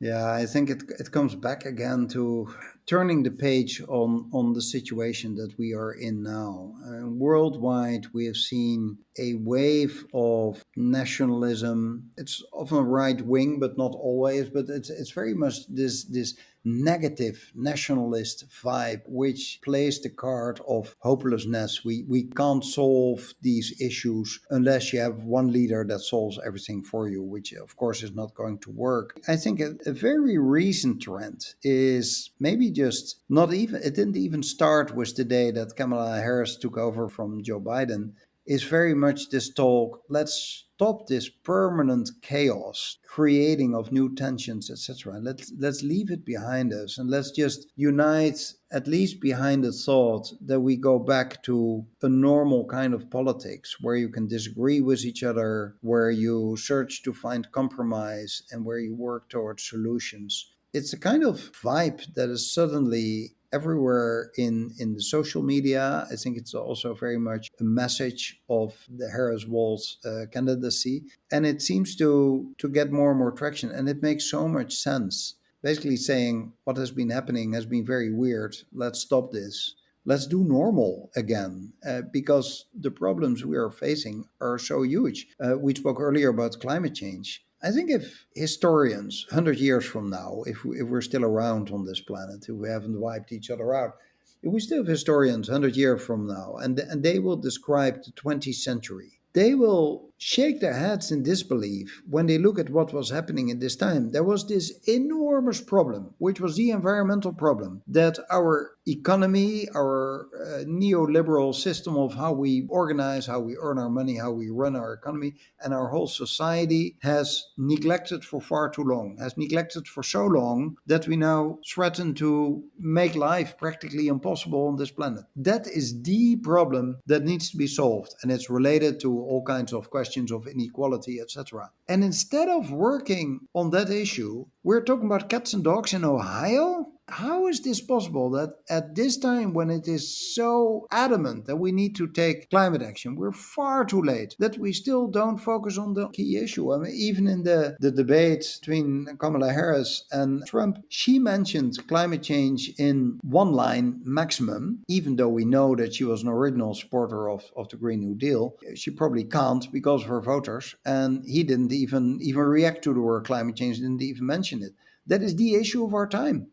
Yeah, I think it comes back again to turning the page on the situation that we are in now. Worldwide, we have seen a wave of nationalism. It's often right wing, but not always. But it's very much this negative nationalist vibe, which plays the card of hopelessness. We can't solve these issues unless you have one leader that solves everything for you, which of course is not going to work. I think a very recent trend is maybe just not even, it didn't even start with the day that Kamala Harris took over from Joe Biden. is very much this talk, let's stop this permanent chaos creating of new tensions, etc. Let's leave it behind us, and let's just unite at least behind the thought that we go back to a normal kind of politics where you can disagree with each other, where you search to find compromise, and where you work towards solutions. It's a kind of vibe that is suddenly everywhere in the social media. I think it's also very much a message of the Harris-Walz candidacy, and it seems to get more and more traction, and it makes so much sense. Basically saying what has been happening has been very weird. Let's stop this. Let's do normal again, because the problems we are facing are so huge. We spoke earlier about climate change. I think if historians, 100 years from now, if we're still around on this planet, if we haven't wiped each other out, if we still have historians 100 years from now, and they will describe the 20th century, they will shake their heads in disbelief when they look at what was happening in this time. There was this enormous problem, which was the environmental problem, that our economy, our neoliberal system of how we organize, how we earn our money, how we run our economy, and our whole society has neglected for far too long, has neglected for so long that we now threaten to make life practically impossible on this planet. That is the problem that needs to be solved, and it's related to all kinds of questions of inequality, etc. And instead of working on that issue, we're talking about cats and dogs in Ohio? How is this possible that at this time when it is so adamant that we need to take climate action, we're far too late, that we still don't focus on the key issue? I mean, even in the debate between Kamala Harris and Trump, she mentioned climate change in one line maximum, even though we know that she was an original supporter of the Green New Deal. She probably can't because of her voters, and he didn't even react to the word climate change, didn't even mention it. That is the issue of our time.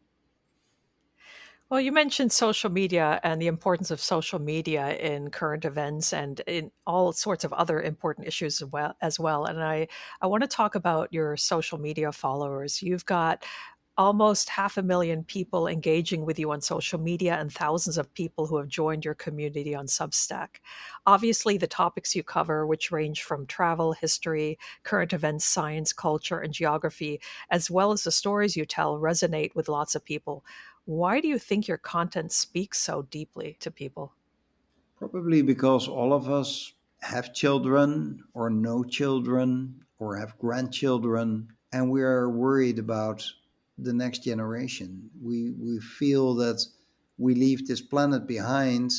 Well, you mentioned social media and the importance of social media in current events and in all sorts of other important issues as well. And I want to talk about your social media followers. You've got almost 500,000 people engaging with you on social media and thousands of people who have joined your community on Substack. Obviously, the topics you cover, which range from travel, history, current events, science, culture, and geography, as well as the stories you tell, resonate with lots of people. Why do you think your content speaks so deeply to people? Probably because all of us have children or no children or have grandchildren, and we are worried about the next generation. We feel that we leave this planet behind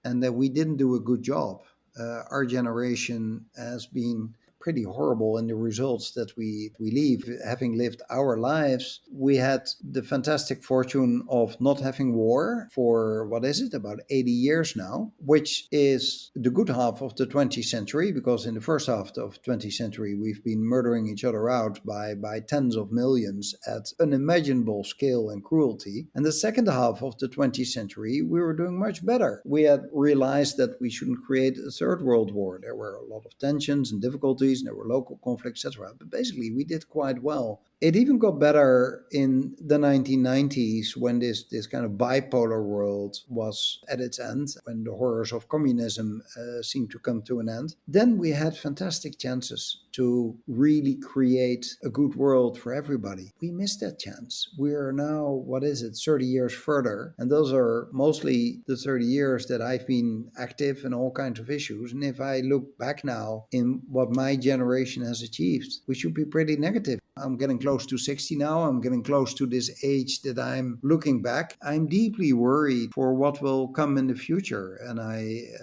and that we didn't do a good job. Our generation has been pretty horrible in the results that we leave. Having lived our lives, we had the fantastic fortune of not having war for, what is it, about 80 years now, which is the good half of the 20th century, because in the first half of the 20th century, we've been murdering each other out by tens of millions at unimaginable scale and cruelty. And the second half of the 20th century, we were doing much better. We had realized that we shouldn't create a third world war. There were a lot of tensions and difficulties, and there were local conflicts, etc. But basically, we did quite well. It even got better in the 1990s when this kind of bipolar world was at its end, when the horrors of communism seemed to come to an end. Then we had fantastic chances to really create a good world for everybody. We missed that chance. We are now, what is it, 30 years further. And those are mostly the 30 years that I've been active in all kinds of issues. And if I look back now in what my generation has achieved, we should be pretty negative. I'm getting close to 60 now. I'm getting close to this age that I'm looking back. I'm deeply worried for what will come in the future. And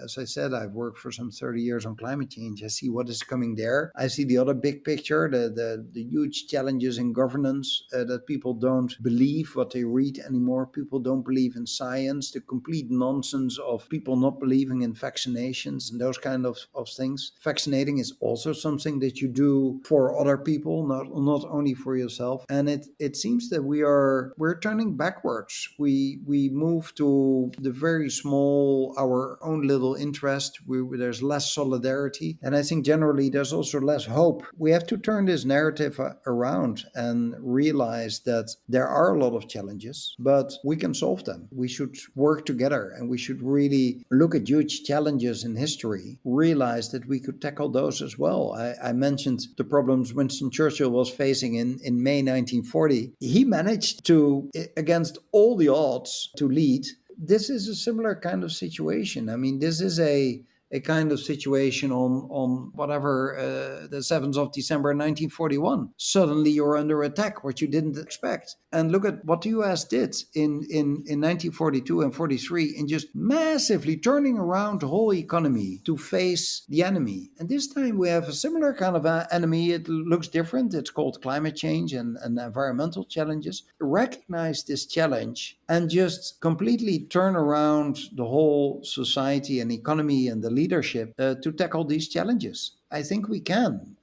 as I said, I've worked for some 30 years on climate change. I see what is coming there. I see the other big picture, the huge challenges in governance, that people don't believe what they read anymore. People don't believe in science, the complete nonsense of people not believing in vaccinations and those kind of things. Vaccinating is also something that you do for other people, not only for story itself. And it seems that we're turning backwards. We move to the very small, our own little interest. There's less solidarity, and I think generally there's also less hope. We have to turn this narrative around and realize that there are a lot of challenges, but we can solve them. We should work together, and we should really look at huge challenges in history, realize that we could tackle those as well. I mentioned the problems Winston Churchill was facing in May 1940. He managed to, against all the odds, to lead. This is a similar kind of situation. I mean, this is a kind of situation on whatever, the 7th of December 1941. Suddenly you're under attack, what you didn't expect. And look at what the US did in 1942 and 43 in just massively turning around the whole economy to face the enemy. And this time we have a similar kind of enemy. It looks different. It's called climate change and environmental challenges. Recognize this challenge and just completely turn around the whole society and economy and the leadership to tackle these challenges. I think we can.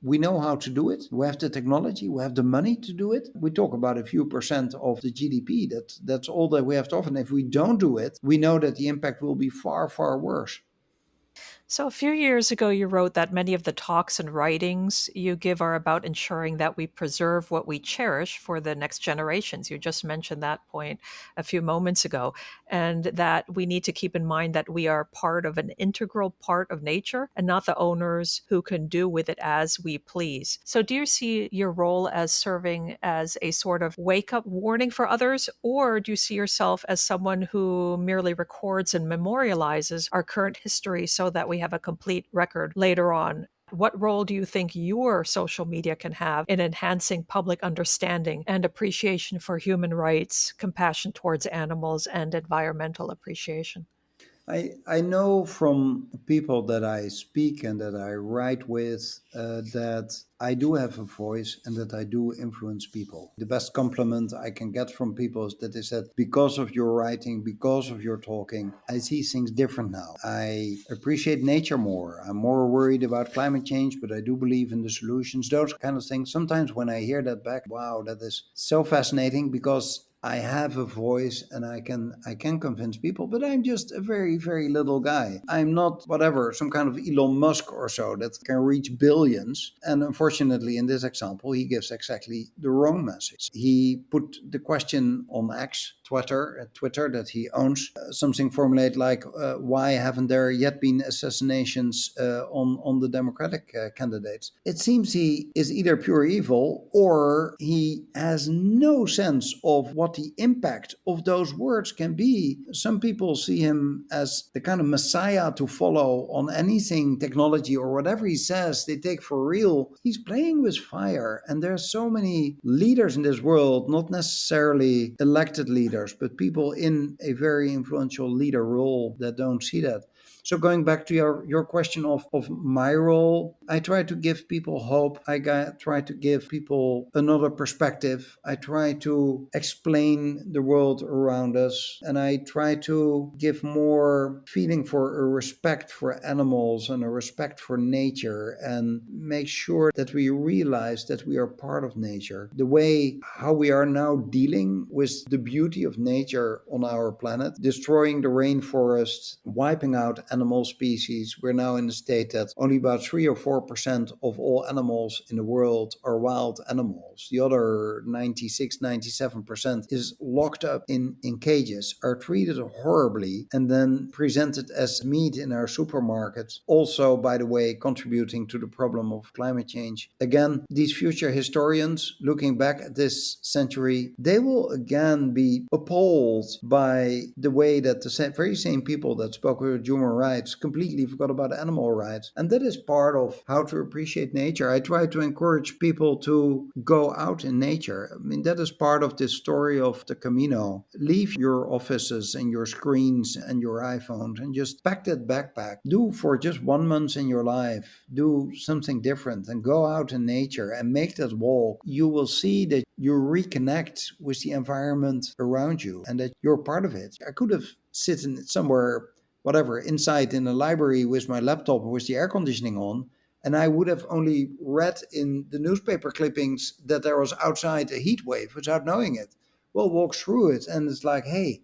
We know how to do it. We have the technology. We have the money to do it. We talk about a few percent of the GDP. That's all that we have to offer. And if we don't do it, we know that the impact will be far, far worse. So, a few years ago, you wrote that many of the talks and writings you give are about ensuring that we preserve what we cherish for the next generations. You just mentioned that point a few moments ago, and that we need to keep in mind that we are part of an integral part of nature and not the owners who can do with it as we please. So, do you see your role as serving as a sort of wake up warning for others, or do you see yourself as someone who merely records and memorializes our current history so that we have a complete record later on? What role do you think your social media can have in enhancing public understanding and appreciation for human rights, compassion towards animals, and environmental appreciation? I know from people that I speak and that I write with that I do have a voice and that I do influence people. The best compliment I can get from people is that they said, because of your writing, because of your talking, I see things different now. I appreciate nature more. I'm more worried about climate change, but I do believe in the solutions, those kind of things. Sometimes when I hear that back, wow, that is so fascinating because I have a voice and I can convince people, but I'm just a very, very little guy. I'm not whatever, some kind of Elon Musk or so that can reach billions. And unfortunately, in this example, he gives exactly the wrong message. He put the question on X, Twitter that he owns, something formulated like, why haven't there yet been assassinations on the Democratic candidates? It seems he is either pure evil or he has no sense of what the impact of those words can be. Some people see him as the kind of messiah to follow on anything technology or whatever he says they take for real. He's playing with fire, and there's so many leaders in this world, not necessarily elected leaders, but people in a very influential leader role that don't see that. So going back to your question of my role, I try to give people hope. Try to give people another perspective. I try to explain the world around us, and I try to give more feeling for a respect for animals and a respect for nature, and make sure that we realize that we are part of nature. The way how we are now dealing with the beauty of nature on our planet, destroying the rainforest, wiping out animal species. We're now in a state that only about 3 or 4% of all animals in the world are wild animals. The other 96, 97% is locked up in cages, are treated horribly, and then presented as meat in our supermarkets. Also, by the way, contributing to the problem of climate change. Again, these future historians looking back at this century, they will again be appalled by the way that the very same people that spoke about human rights completely forgot about animal rights. And that is part of how to appreciate nature. I try to encourage people to go out in nature. I mean, that is part of this story of the Camino. Leave your offices and your screens and your iPhones and just pack that backpack. Do for just 1 month in your life, do something different and go out in nature and make that walk. You will see that you reconnect with the environment around you and that you're part of it. I could have sitting somewhere, whatever, inside in a library with my laptop with the air conditioning on, And I would have only read in the newspaper clippings that there was outside a heat wave without knowing it. Well, walk through it, and it's like, hey,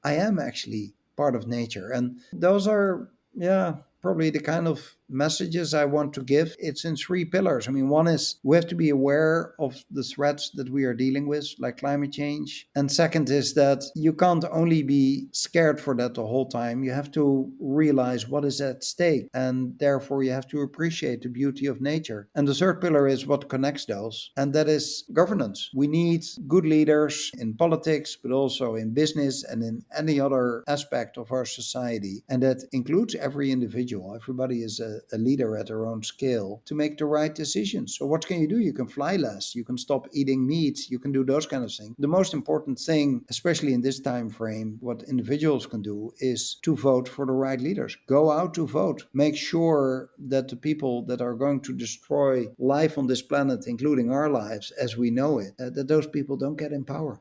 I am actually part of nature. And those are, yeah, probably the kind of messages I want to give. It's in three pillars. I mean, one is we have to be aware of the threats that we are dealing with, like climate change. And second is that you can't only be scared for that the whole time. You have to realize what is at stake. And therefore, you have to appreciate the beauty of nature. And the third pillar is what connects those, and that is governance. We need good leaders in politics, but also in business and in any other aspect of our society. And that includes every individual. Everybody is a leader at their own scale to make the right decisions. So, what can you do? You can fly less, you can stop eating meat, you can do those kind of things. The most important thing, especially in this time frame, what individuals can do is to vote for the right leaders. Go out to vote. Make sure that the people that are going to destroy life on this planet, including our lives as we know it, that those people don't get in power.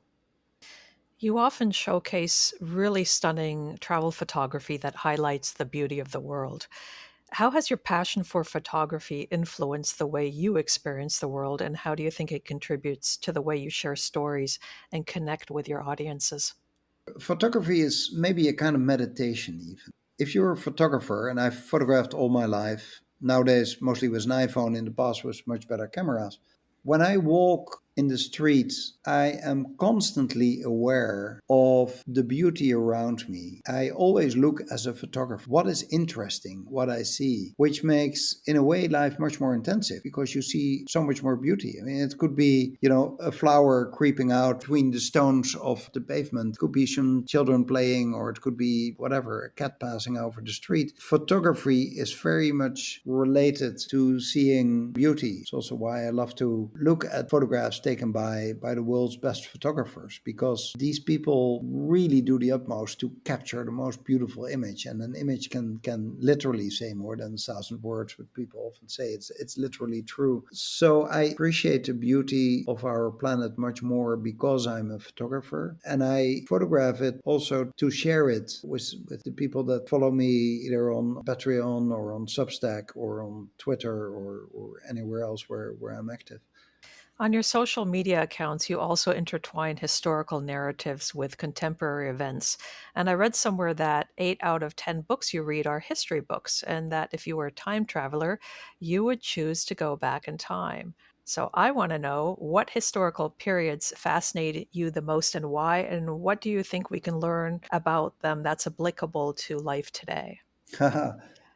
You often showcase really stunning travel photography that highlights the beauty of the world. How has your passion for photography influenced the way you experience the world, and how do you think it contributes to the way you share stories and connect with your audiences? Photography is maybe a kind of meditation, even. If you're a photographer, and I've photographed all my life, nowadays mostly with an iPhone, in the past with much better cameras. When I walk in the streets, I am constantly aware of the beauty around me. I always look as a photographer. What is interesting, what I see, which makes, in a way, life much more intensive because you see so much more beauty. I mean, it could be, a flower creeping out between the stones of the pavement. It could be some children playing, or it could be whatever, a cat passing over the street. Photography is very much related to seeing beauty. It's also why I love to look at photographs taken by the world's best photographers, because these people really do the utmost to capture the most beautiful image. And an image can literally say more than 1,000 words, but people often say it's literally true. So I appreciate the beauty of our planet much more because I'm a photographer, and I photograph it also to share it with the people that follow me either on Patreon or on Substack or on Twitter or anywhere else where I'm active. On your social media accounts, you also intertwine historical narratives with contemporary events. And I read somewhere that 8 out of 10 books you read are history books, and that if you were a time traveler, you would choose to go back in time. So I want to know, what historical periods fascinate you the most and why, and what do you think we can learn about them that's applicable to life today?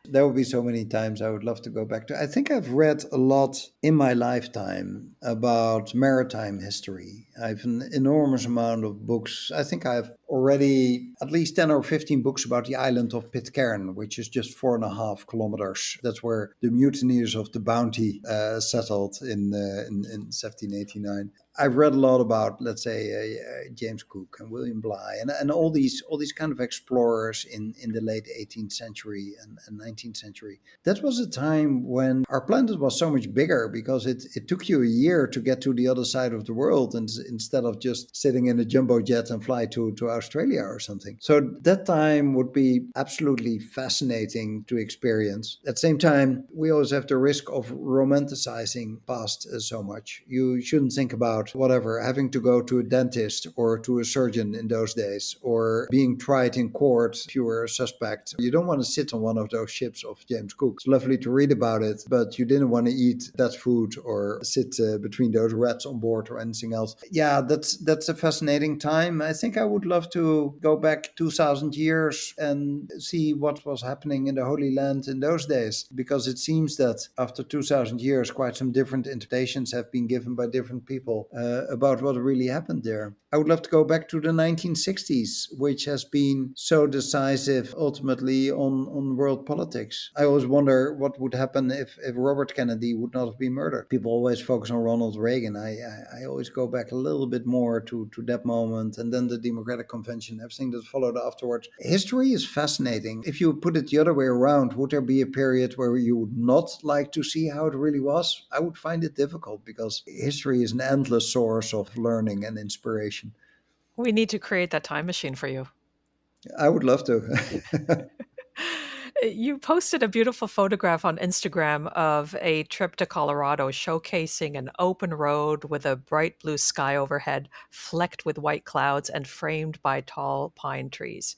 There will be so many times I would love to go back to. I think I've read a lot in my lifetime about maritime history. I have an enormous amount of books. I think I have already at least 10 or 15 books about the island of Pitcairn, which is just 4.5 kilometers. That's where the mutineers of the Bounty settled in 1789. I've read a lot about, let's say, James Cook and William Bligh and all these kind of explorers in the late 18th century and 19th century. That was a time when our planet was so much bigger because it took you a year to get to the other side of the world, and instead of just sitting in a jumbo jet and fly to Australia or something. So that time would be absolutely fascinating to experience. At the same time, we always have the risk of romanticizing past so much. You shouldn't think about whatever, having to go to a dentist or to a surgeon in those days, or being tried in court if you were a suspect. You don't want to sit on one of those ships of James Cook. It's lovely to read about it, but you didn't want to eat that food or sit between those rats on board or anything else. Yeah, that's a fascinating time. I think I would love to go back 2,000 years and see what was happening in the Holy Land in those days, because it seems that after 2,000 years, quite some different interpretations have been given by different people about what really happened there. I would love to go back to the 1960s, which has been so decisive ultimately on world politics. I always wonder what would happen if Robert Kennedy would not have been murdered. People always focus on Ronald Reagan. I always go back a little bit more to that moment, and then the Democratic Convention, everything that followed afterwards. History is fascinating. If you put it the other way around, would there be a period where you would not like to see how it really was? I would find it difficult because history is an endless source of learning and inspiration. We need to create that time machine for you. I would love to. You posted a beautiful photograph on Instagram of a trip to Colorado showcasing an open road with a bright blue sky overhead, flecked with white clouds and framed by tall pine trees.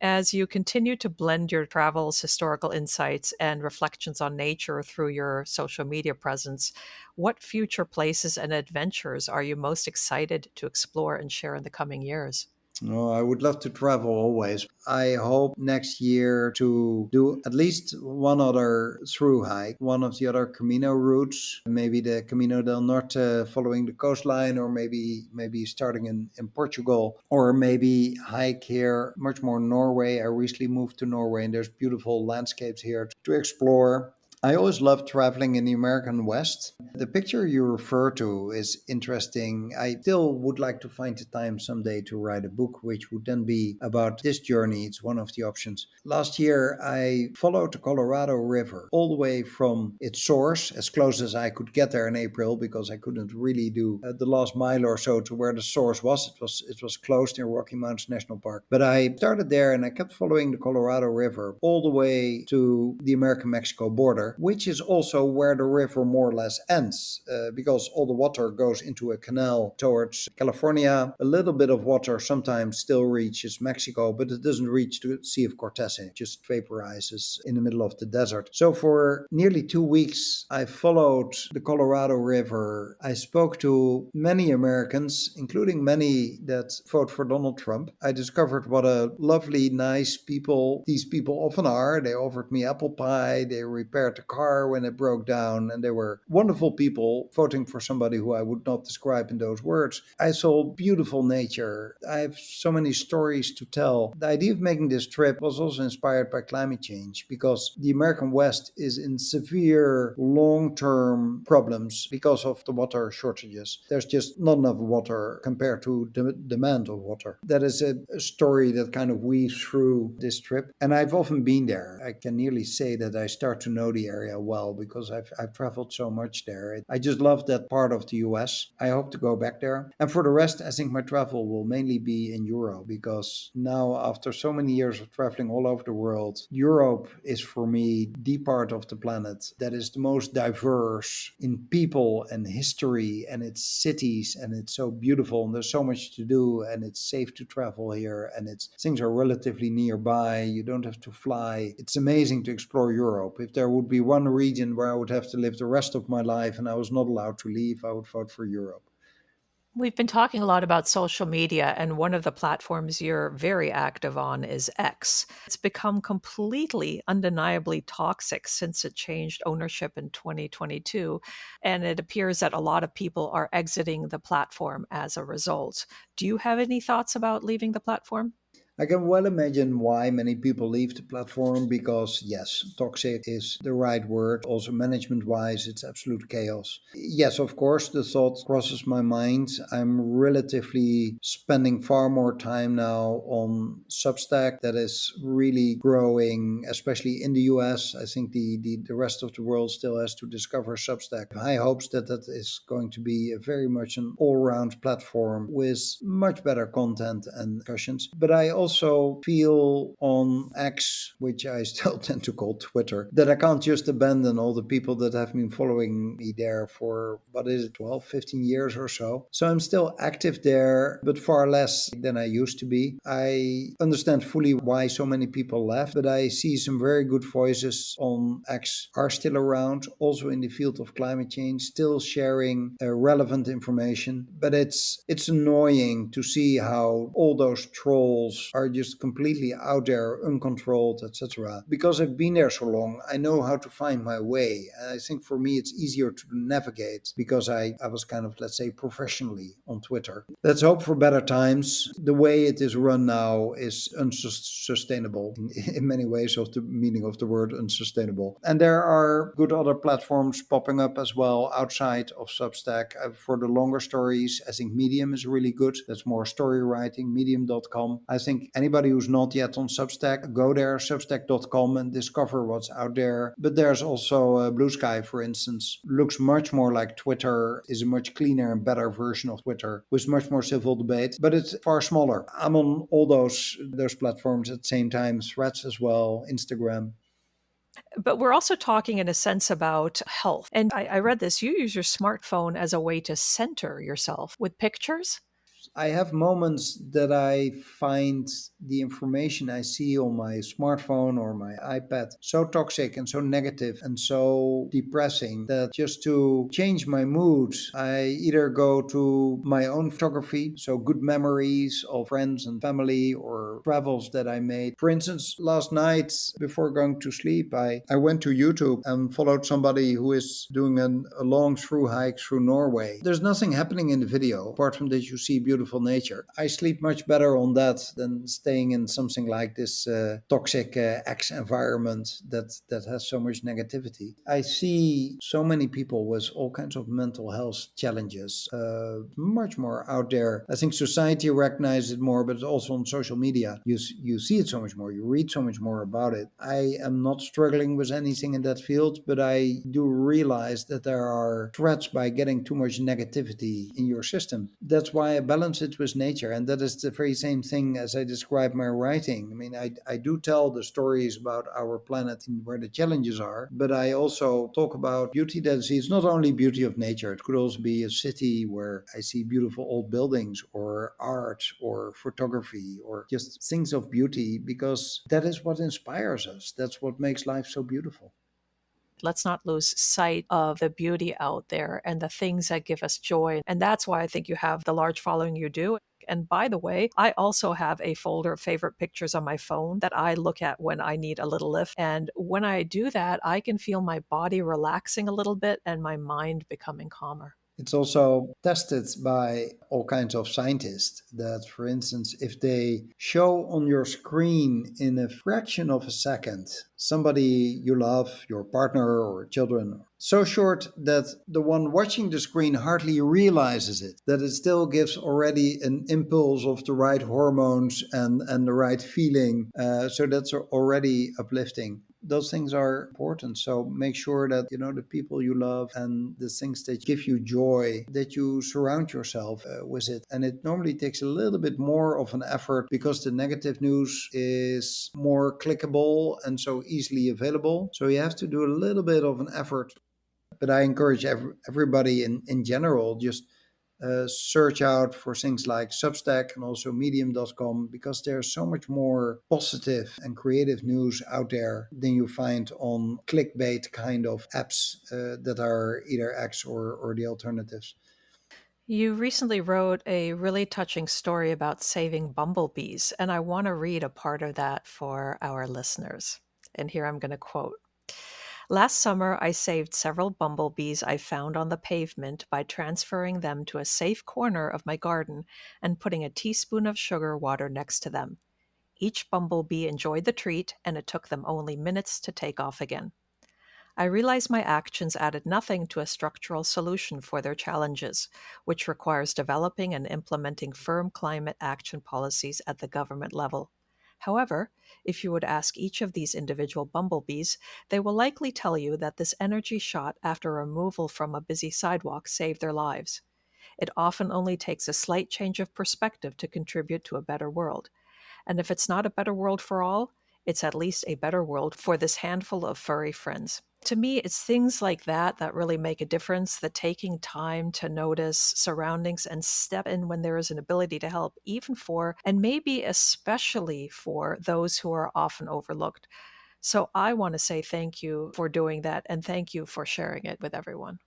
As you continue to blend your travels, historical insights, and reflections on nature through your social media presence, what future places and adventures are you most excited to explore and share in the coming years? Oh, I would love to travel always. I hope next year to do at least one other through hike, one of the other Camino routes, maybe the Camino del Norte following the coastline, or maybe starting in Portugal, or maybe hike here much more Norway. I recently moved to Norway and there's beautiful landscapes here to explore. I always love traveling in the American West. The picture you refer to is interesting. I still would like to find the time someday to write a book, which would then be about this journey. It's one of the options. Last year, I followed the Colorado River all the way from its source, as close as I could get there in April, because I couldn't really do the last mile or so to where the source was. It was closed in Rocky Mountains National Park. But I started there and I kept following the Colorado River all the way to the American-Mexico border, which is also where the river more or less ends, because all the water goes into a canal towards California. A little bit of water sometimes still reaches Mexico, but it doesn't reach the Sea of Cortez. It just vaporizes in the middle of the desert. So for nearly 2 weeks, I followed the Colorado River. I spoke to many Americans, including many that vote for Donald Trump. I discovered what a lovely, nice people these people often are. They offered me apple pie, they repaired the car when it broke down, and they were wonderful people voting for somebody who I would not describe in those words. I saw beautiful nature. I have so many stories to tell. The idea of making this trip was also inspired by climate change, because the American West is in severe long-term problems because of the water shortages. There's just not enough water compared to the demand of water. That is a story that kind of weaves through this trip. And I've often been there. I can nearly say that I start to know the area well because I've traveled so much there. I just love that part of the US. I hope to go back there. And for the rest, I think my travel will mainly be in Europe, because now, after so many years of traveling all over the world, Europe is for me the part of the planet that is the most diverse in people and history and its cities, and it's so beautiful and there's so much to do and it's safe to travel here and things are relatively nearby. You don't have to fly. It's amazing to explore Europe. If there would be one region where I would have to live the rest of my life and I was not allowed to leave, I would vote for Europe. We've been talking a lot about social media, and one of the platforms you're very active on is X. It's become completely undeniably toxic since it changed ownership in 2022, and it appears that a lot of people are exiting the platform as a result. Do you have any thoughts about leaving the platform? I can well imagine why many people leave the platform, because, yes, toxic is the right word. Also, management wise, it's absolute chaos. Yes, of course, the thought crosses my mind. I'm relatively spending far more time now on Substack. That is really growing, especially in the US. I think the rest of the world still has to discover Substack. High hopes that that is going to be a very much an all round platform with much better content and discussions. But I also feel on X, which I still tend to call Twitter, that I can't just abandon all the people that have been following me there for, what is it, 12, 15 years or so. So I'm still active there, but far less than I used to be. I understand fully why so many people left, but I see some very good voices on X are still around, also in the field of climate change, still sharing relevant information. But it's annoying to see how all those trolls are just completely out there, uncontrolled, etc. Because I've been there so long, I know how to find my way. And I think for me it's easier to navigate because I was kind of, let's say, professionally on Twitter. Let's hope for better times. The way it is run now is unsustainable in many ways, of the meaning of the word unsustainable. And there are good other platforms popping up as well outside of Substack. For the longer stories, I think Medium is really good. That's more story writing, medium.com. I think anybody who's not yet on Substack, go there, substack.com, and discover what's out there. But there's also Blue Sky, for instance. Looks much more like Twitter, is a much cleaner and better version of Twitter with much more civil debate, but it's far smaller. I'm on all those platforms at the same time, Threads as well, Instagram. But we're also talking in a sense about health. And I read this. You use your smartphone as a way to center yourself with pictures. I have moments that I find the information I see on my smartphone or my iPad so toxic and so negative and so depressing that just to change my mood, I either go to my own photography, so good memories of friends and family or travels that I made. For instance, last night before going to sleep, I went to YouTube and followed somebody who is doing a long through hike through Norway. There's nothing happening in the video apart from that you see beautiful nature. I sleep much better on that than staying in something like this toxic X environment that has so much negativity. I see so many people with all kinds of mental health challenges, much more out there. I think society recognizes it more, but also on social media. You see it so much more. You read so much more about it. I am not struggling with anything in that field, but I do realize that there are threats by getting too much negativity in your system. That's why I balance it with nature, and that is the very same thing as I describe my writing. I mean, I do tell the stories about our planet and where the challenges are, but I also talk about beauty that I see. It's not only beauty of nature, it could also be a city where I see beautiful old buildings or art or photography or just things of beauty, because that is what inspires us. That's what makes life so beautiful. Let's not lose sight of the beauty out there and the things that give us joy. And that's why I think you have the large following you do. And by the way, I also have a folder of favorite pictures on my phone that I look at when I need a little lift. And when I do that, I can feel my body relaxing a little bit and my mind becoming calmer. It's also tested by all kinds of scientists that, for instance, if they show on your screen in a fraction of a second somebody you love, your partner or children, so short that the one watching the screen hardly realizes it, that it still gives already an impulse of the right hormones and the right feeling. So that's already uplifting. Those things are important. So make sure that, the people you love and the things that give you joy, that you surround yourself with it. And it normally takes a little bit more of an effort because the negative news is more clickable and so easily available. So you have to do a little bit of an effort. But I encourage everybody in general, just search out for things like Substack and also medium.com, because there's so much more positive and creative news out there than you find on clickbait kind of apps that are either X or the alternatives. You recently wrote a really touching story about saving bumblebees, and I want to read a part of that for our listeners. And here I'm going to quote. Last summer, I saved several bumblebees I found on the pavement by transferring them to a safe corner of my garden and putting a teaspoon of sugar water next to them. Each bumblebee enjoyed the treat, and it took them only minutes to take off again. I realized my actions added nothing to a structural solution for their challenges, which requires developing and implementing firm climate action policies at the government level. However, if you would ask each of these individual bumblebees, they will likely tell you that this energy shot after removal from a busy sidewalk saved their lives. It often only takes a slight change of perspective to contribute to a better world. And if it's not a better world for all, it's at least a better world for this handful of furry friends. To me, it's things like that that really make a difference, the taking time to notice surroundings and step in when there is an ability to help, even for, and maybe especially for, those who are often overlooked. So I want to say thank you for doing that, and thank you for sharing it with everyone.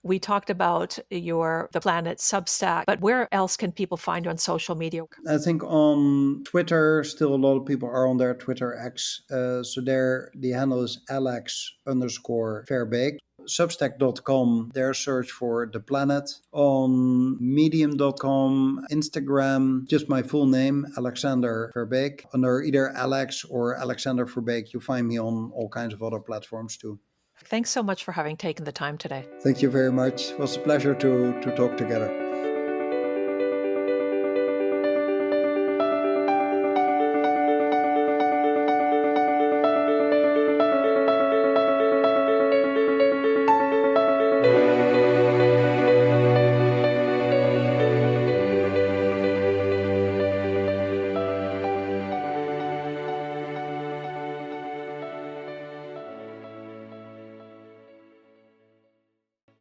We talked about your the planet Substack, but where else can people find you on social media? I think on Twitter, still a lot of people are on their Twitter X. So there, the handle is Alex underscore Verbeek. Substack.com, their search for the planet. On medium.com, Instagram, just my full name, Alexander Verbeek. Under either Alex or Alexander Verbeek, you find me on all kinds of other platforms too. Thanks so much for having taken the time today. Thank you very much. It was a pleasure to talk together.